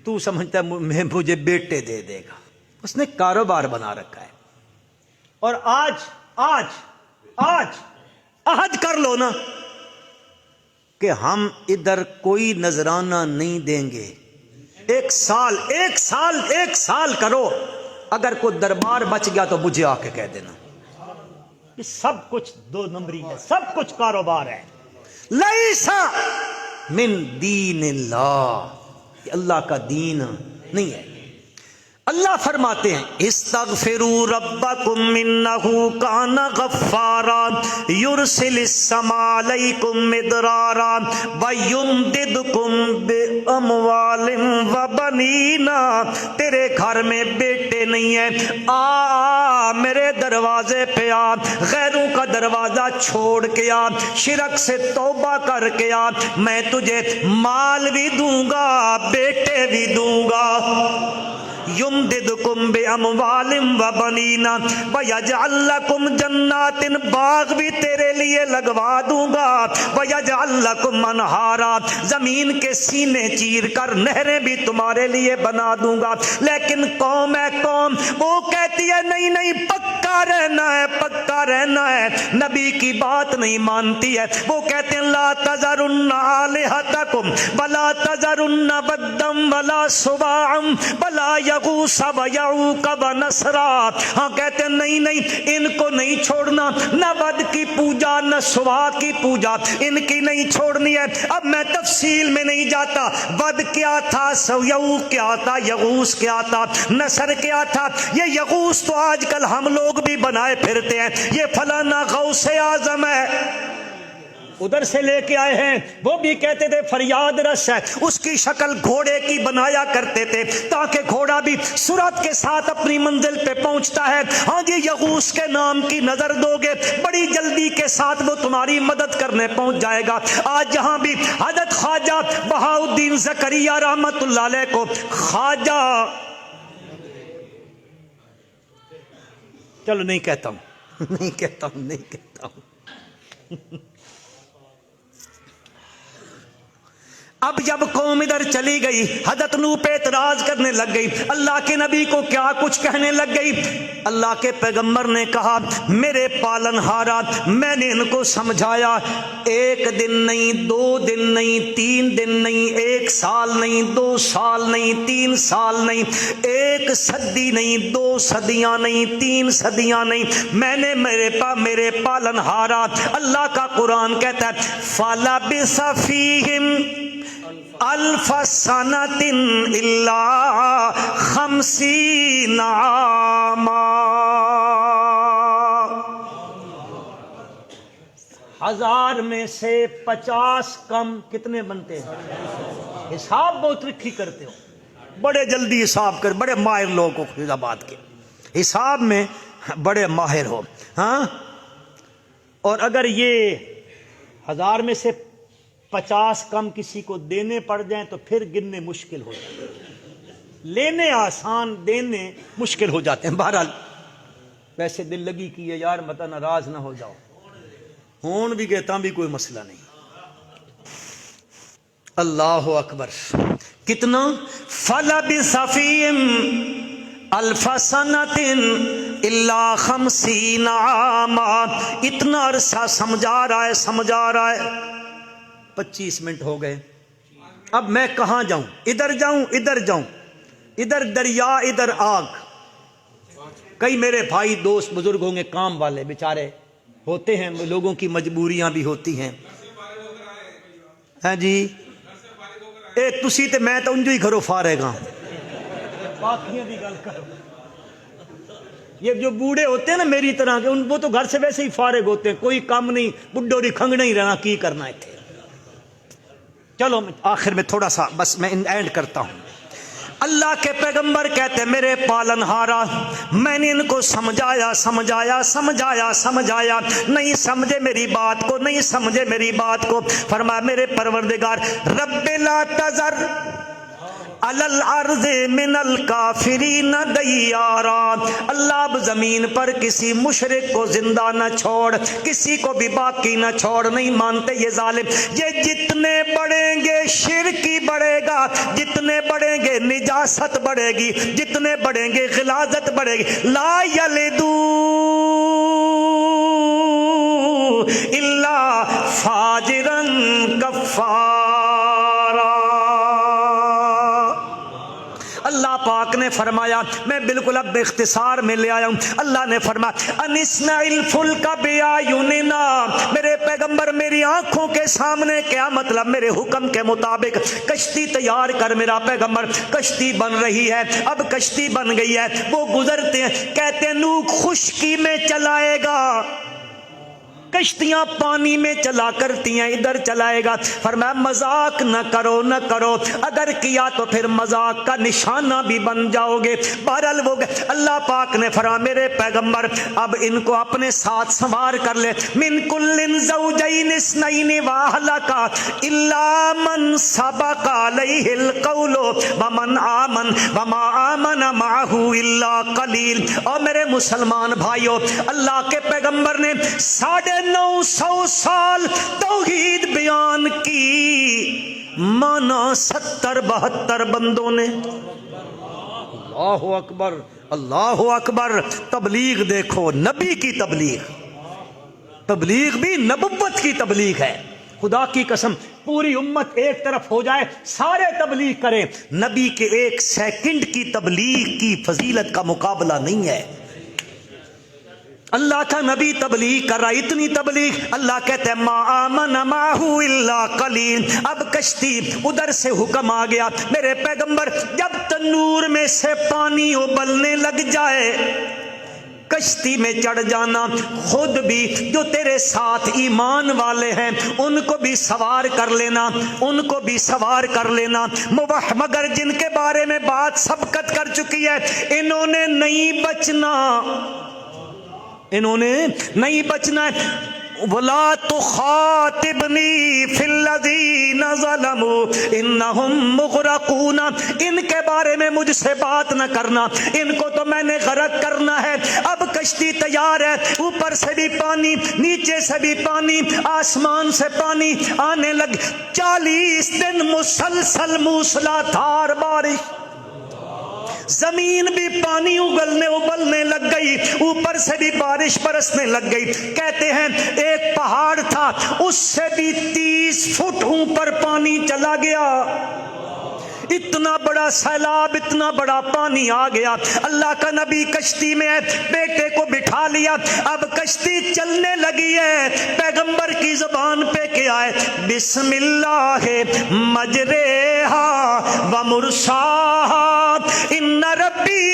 تو سمجھتا ہے مجھے بیٹے دے دے گا، اس نے کاروبار بنا رکھا ہے۔ اور آج عہد کر لو نا کہ ہم ادھر کوئی نذرانہ نہیں دیں گے، ایک سال کرو، اگر کوئی دربار بچ گیا تو مجھے آ کے کہہ دینا۔ یہ سب کچھ 2 نمبری ہے، سب کچھ کاروبار ہے۔ لیسا من دین اللہ، یہ اللہ کا دین نہیں ہے۔ اللہ فرماتے ہیں استغفروا ربکم انہ کان غفارا یرسل السماء علیکم مدرارا ویمددکم باموال وبنین۔ تیرے گھر میں بیٹے نہیں ہیں، آ میرے دروازے پہ آ، غیروں کا دروازہ چھوڑ کے آ، شرک سے توبہ کر کے آ، میں تجھے مال بھی دوں گا، بیٹے بھی دوں گا۔ یمددکم باموال وبنین ویجعل لکم جنات، باغ بھی تیرے لیے لگوا دوں گا، ویجعل لکم انہارا، زمین کے سینے چیر کر نہریں بھی تمہارے لیے بنا دوں گا۔ لیکن قوم ہے قوم، وہ کہتی ہے نہیں نہیں پکا رہنا ہے، پکا رہنا ہے، نبی کی بات نہیں مانتی ہے۔ وہ کہتے ہیں لا تذرن آلہتکم ولا تذرن ودا ولا سواعا ولا یغوث ویعوق ونسرا۔ ہاں کہتے ہیں نہیں نہیں ان کو نہیں چھوڑنا، نہ ود کی پوجا نہ سوا کی پوجا ان کی نہیں چھوڑنی ہے۔ اب میں تفصیل میں نہیں جاتا، ود کیا تھا، سویعوق کیا تھا، یغوث کیا تھا، نصر کیا تھا۔ یہ یغوث تو آج کل ہم لوگ بھی بنائے پھرتے ہیں، یہ فلانا غوث اعظم ہے، ادھر سے لے کے آئے ہیں۔ وہ بھی کہتے تھے فریاد رس ہے، اس کی شکل گھوڑے کی بنایا کرتے تھے تاکہ گھوڑا بھی سرعت کے ساتھ اپنی منزل پہ پہنچتا ہے۔ ہاں جی یغوث کے نام کی نظر دو گے بڑی جلدی کے ساتھ وہ تمہاری مدد کرنے پہنچ جائے گا۔ آج جہاں بھی حضرت خواجہ بہاؤالدین زکریا رحمت اللہ علیہ کو خواجہ، چلو نہیں کہتا ہوں اب جب قوم ادھر چلی گئی، حضرت نوح پہ اعتراض کرنے لگ گئی، اللہ کے نبی کو کیا کچھ کہنے لگ گئی۔ اللہ کے پیغمبر نے کہا میرے پالن ہارا، میں نے ان کو سمجھایا، 1 دن نہیں، 2 دن نہیں، 3 دن نہیں، 1 سال نہیں، 2 سال نہیں، 3 سال نہیں، 1 صدی نہیں، 2 صدیاں نہیں، 3 صدیاں نہیں، میں نے میرے پالن ہارا۔ اللہ کا قرآن کہتا ہے فَلَبِثَ فِيهِمْ الف سنۃ الا 50 عاما۔ 1000 میں سے 50 کم کتنے بنتے ہیں؟ حساب بہت رکھی کرتے ہو، بڑے جلدی حساب کر، بڑے ماہر لوگ ہو فیض آباد کے، حساب میں بڑے ماہر ہو۔ ہاں، اور اگر یہ 1000 میں سے 50 کم کسی کو دینے پڑ جائیں تو پھر گننے مشکل ہو جاتے ہیں، لینے آسان، دینے مشکل ہو جاتے ہیں۔ بہرحال ویسے دل لگی کی ہے یار، مت ناراض نہ ہو جاؤ، ہون بھی گئے تاں بھی کوئی مسئلہ نہیں۔ اللہ اکبر، کتنا فَلَبِثَ فِيهِمْ الف سنۃ الا 50 عاما، اتنا عرصہ سمجھا رہا ہے۔ 25 منٹ ہو گئے، اب میں کہاں جاؤں؟ ادھر جاؤں، ادھر دریا ادھر آگ۔ کئی میرے بھائی دوست بزرگ ہوں گے، کام والے بیچارے ہوتے ہیں، لوگوں کی مجبوریاں بھی ہوتی ہیں، ہاں جی اے تسی تے میں تو انجو ہی گھروں فارغ ہاں، باقیوں دی گل کرو۔ یہ جو بوڑھے ہوتے ہیں نا میری طرح کے، وہ تو گھر سے ویسے ہی فارغ ہوتے ہیں، کوئی کام نہیں، بڈھو دی کھنگنا ہی رہنا، کی کرنا ہے تھے۔ چلو آخر میں تھوڑا سا بس میں اینڈ کرتا ہوں۔ اللہ کے پیغمبر کہتے میرے پالن ہارا، میں نے ان کو سمجھایا سمجھایا سمجھایا سمجھایا، نہیں سمجھے میری بات کو، نہیں سمجھے میری بات کو۔ فرمایا میرے پروردگار رب لا تذر علی الارض من الکافرین دیارا، اللہ اب زمین پر کسی مشرک کو زندہ نہ چھوڑ، کسی کو بھی باقی نہ چھوڑ۔ نہیں مانتے یہ ظالم، یہ جتنے بڑھیں گے شرک ہی بڑھے گا، جتنے بڑھیں گے نجاست بڑھے گی، جتنے بڑھیں گے غلاظت بڑھے گی۔ لا یلدو الا فاجرا کفارا۔ اللہ پاک نے فرمایا، میں بالکل اب اختصار میں لے آیا ہوں۔ اللہ نے فرمایا انِسْنَعِ الْفُلْكَ بِأَعْيُنِنَا، میرے پیغمبر میری آنکھوں کے سامنے، کیا مطلب میرے حکم کے مطابق کشتی تیار کر۔ میرا پیغمبر کشتی بن رہی ہے، اب کشتی بن گئی ہے، وہ گزرتے ہیں، کہتے ہیں نوح خشکی میں چلائے گا، کشتیاں پانی میں چلا کرتی ہیں، ادھر چلائے گا۔ فرمایا مذاق نہ کرو نہ کرو، اگر کیا تو پھر مذاق کا نشانہ بھی بن جاؤ گے۔ بہرحال وہ اللہ پاک نے فرمایا میرے پیغمبر اب ان کو اپنے ساتھ سنوار کر لے۔ من کل زوجین اثنین واہلک الا من سبق علیہ القول ومن آمن وما آمن معہ الا قلیل۔ اور میرے مسلمان بھائیو، اللہ کے پیغمبر نے 950 سال توحید بیان کی، مانا 70-72 بندوں نے۔ اللہ اکبر اللہ اکبر۔ تبلیغ دیکھو، نبی کی تبلیغ، تبلیغ بھی نبوت کی تبلیغ ہے۔ خدا کی قسم پوری امت ایک طرف ہو جائے، سارے تبلیغ کریں، نبی کے 1 سیکنڈ کی تبلیغ کی فضیلت کا مقابلہ نہیں ہے۔ اللہ کا نبی تبلیغ کر رہا، اتنی تبلیغ، اللہ کہتے ہیں ما آمن معہ الا قلیل۔ اب کشتی ادھر سے حکم آ گیا، میرے پیغمبر جب تنور میں سے پانی ابلنے لگ جائے، کشتی میں چڑھ جانا، خود بھی جو تیرے ساتھ ایمان والے ہیں ان کو بھی سوار کر لینا، ان کو بھی سوار کر لینا۔ مگر جن کے بارے میں بات سبقت کر چکی ہے، انہوں نے نہیں بچنا، انہوں نے نہیں بچنا ہے۔ وَلَا تُخَاطِبْنِي فِي الَّذِينَ ظَلَمُوا إِنَّهُمْ مُغْرَقُونَ، ان کے بارے میں مجھ سے بات نہ کرنا، ان کو تو میں نے غرق کرنا ہے۔ اب کشتی تیار ہے، اوپر سے بھی پانی، نیچے سے بھی پانی، آسمان سے پانی آنے لگ، 40 دن مسلسل موسلادھار بارش، زمین بھی پانی ابلنے لگ گئی، اوپر سے بھی بارش برسنے لگ گئی۔ کہتے ہیں ایک پہاڑ تھا، اس سے بھی 30 فٹ اوپر پانی چلا گیا، اتنا بڑا سیلاب، اتنا بڑا پانی آ گیا۔ اللہ کا نبی کشتی میں ہے، بیٹے کو بٹھا لیا، اب کشتی چلنے لگی ہے۔ پیغمبر کی زبان پہ کیا ہے؟ بسم اللہ مجریہا ومرساہا ان ربی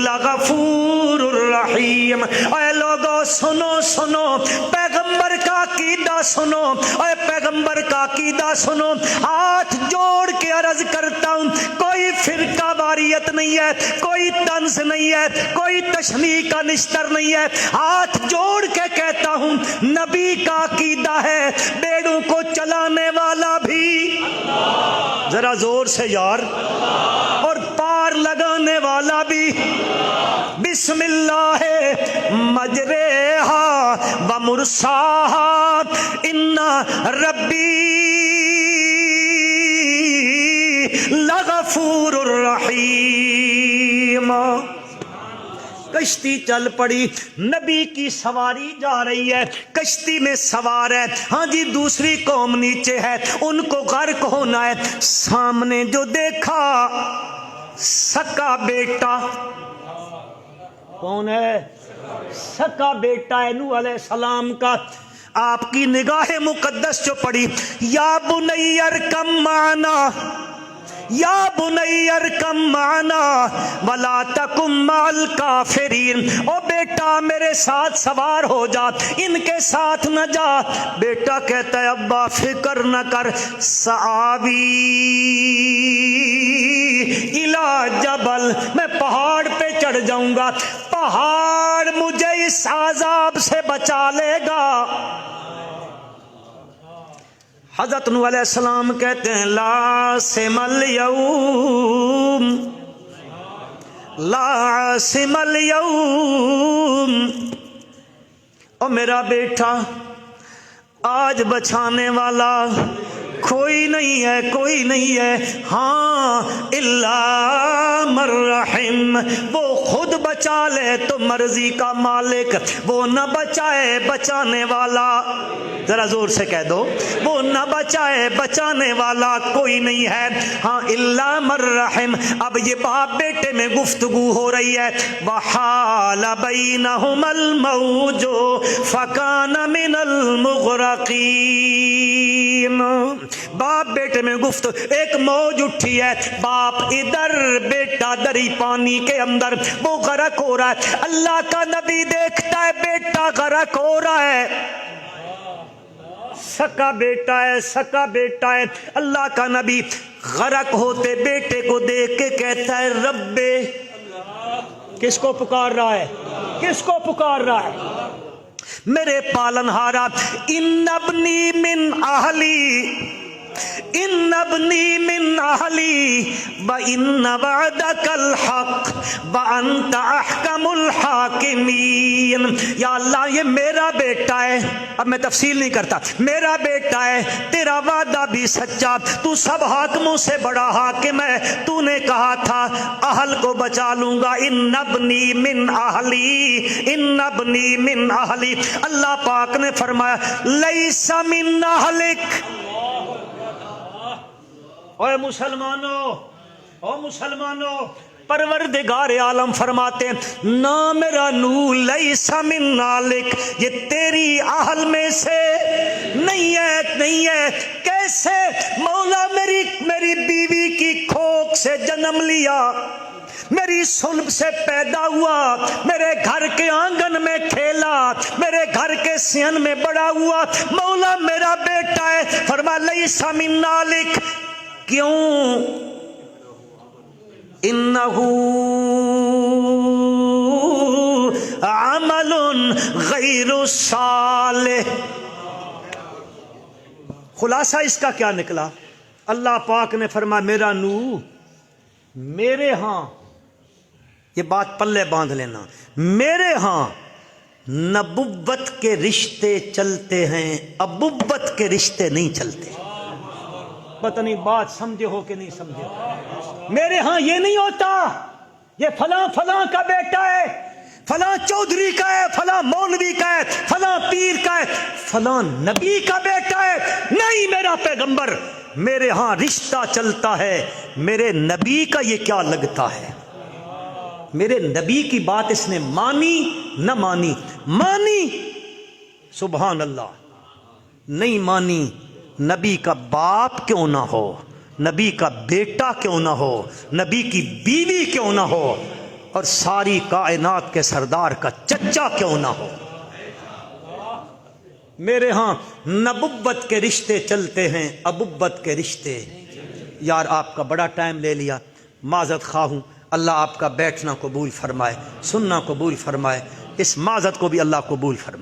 لغفور الرحیم۔ اے لوگو سنو سنو، پیغمبر کا عقیدہ سنو، اے پیغمبر کا عقیدہ سنو۔ ہاتھ جوڑ کے عرض کرتا ہوں، کوئی فرقہ واریت نہیں ہے، کوئی طنز نہیں ہے، کوئی تشنیع کا نشتر نہیں ہے، ہاتھ جوڑ کے کہتا ہوں نبی کا عقیدہ ہے بیڑوں کو چلانے والا بھی، ذرا زور سے یار، اور پار لگانے والا بھی، بسم اللہ مجریہا ومرساہا ان ربی لغفور الرحیم۔ کشتی چل پڑی، نبی کی سواری جا رہی ہے، کشتی میں سوار ہے، ہاں جی دوسری قوم نیچے ہے، ان کو غرق ہونا ہے۔ سامنے جو دیکھا سکا بیٹا، کون ہے؟ سکا بیٹا ہے نوح علیہ السلام کا، آپ کی نگاہ مقدس جو پڑی، یا بنی ارکم معنا، یا بنی ارکم معنا ولا تکن مع الکافرین، او بیٹا میرے ساتھ سوار ہو جا، ان کے ساتھ نہ جا۔ بیٹا کہتا ہے ابا فکر نہ کر، سآوی الی جبل، میں پہاڑ پہ چڑھ جاؤں گا، پہاڑ مجھے اس عذاب سے بچا لے گا۔ حضرت نوح علیہ السلام کہتے ہیں لا عاصم اليوم، لا عاصم اليوم، او میرا بیٹا آج بچانے والا کوئی نہیں ہے، کوئی نہیں ہے، ہاں الا من رحم، وہ خود بچا لے تو مرضی کا مالک، وہ نہ بچائے بچانے والا، ذرا زور سے کہہ دو، وہ نہ بچائے بچانے والا کوئی نہیں ہے، ہاں الا من رحم۔ اب یہ باپ بیٹے میں گفتگو ہو رہی ہے، وحال بینہم الموج فکان من المغرقین، باپ بیٹے میں گفت، ایک موج اٹھی ہے، باپ ادھر بیٹا دری پانی کے اندر، وہ غرق ہو رہا ہے، اللہ کا نبی دیکھتا ہے بیٹا غرق ہو رہا ہے، سکا بیٹا ہے، سکا بیٹا ہے، اللہ کا نبی غرق ہوتے بیٹے کو دیکھ کے کہتا ہے رب، کس کو پکار رہا ہے؟ کس کو پکار رہا ہے؟ میرے پالن ہارا، ان ابنی من اہلی، ان ابنی من اہلی وان وعدک الحق وانت احکم الحاکمین، یا اللہ یہ میرا بیٹا ہے، اب میں تفصیل نہیں کرتا، میرا بیٹا ہے، تیرا وعدہ بھی سچا، تو سب حاکموں سے بڑا حاکم ہے، تو نے کہا تھا اہل کو بچا لوں گا، ان ابنی من اہلی، ان ابنی من اہلی، اللہ پاک نے فرمایا لیس من اہلک۔ اے مسلمانوں، او مسلمانوں، پروردگار عالم فرماتے ہیں نہ میرا نور لیس من اہلک، یہ تیری اہل میں سے نہیں ہے، نہیں ہے، کیسے؟ مولا میری بیوی کی کھوک سے جنم لیا، میری صلب سے پیدا ہوا، میرے گھر کے آنگن میں کھیلا، میرے گھر کے سین میں بڑا ہوا، مولا میرا بیٹا ہے، فرمایا لیس من اہلک، کیوں؟ انہو عمل غیر صالح۔ خلاصہ اس کا کیا نکلا؟ اللہ پاک نے فرمایا میرا نور میرے ہاں، یہ بات پلے باندھ لینا، میرے ہاں نبوت کے رشتے چلتے ہیں، ابوت کے رشتے نہیں چلتے۔ پتہ نہیں بات سمجھے ہو کہ نہیں سمجھے ہو؟ میرے ہاں یہ نہیں ہوتا یہ فلاں فلاں کا بیٹا ہے، فلاں چودھری کا ہے، فلاں مولوی کا ہے، فلاں پیر کا ہے، فلاں نبی کا بیٹا ہے، نہیں، میرا پیغمبر، میرے ہاں رشتہ چلتا ہے، میرے نبی کا یہ کیا لگتا ہے؟ میرے نبی کی بات اس نے مانی نہ مانی، مانی سبحان اللہ، نہیں مانی، نبی کا باپ کیوں نہ ہو، نبی کا بیٹا کیوں نہ ہو، نبی کی بیوی کیوں نہ ہو، اور ساری کائنات کے سردار کا چچا کیوں نہ ہو، میرے ہاں نبوت کے رشتے چلتے ہیں، ابوت کے رشتے۔ یار آپ کا بڑا ٹائم لے لیا، معذرت خواہ ہوں، اللہ آپ کا بیٹھنا قبول فرمائے، سننا قبول فرمائے، اس معذرت کو بھی اللہ قبول فرمائے۔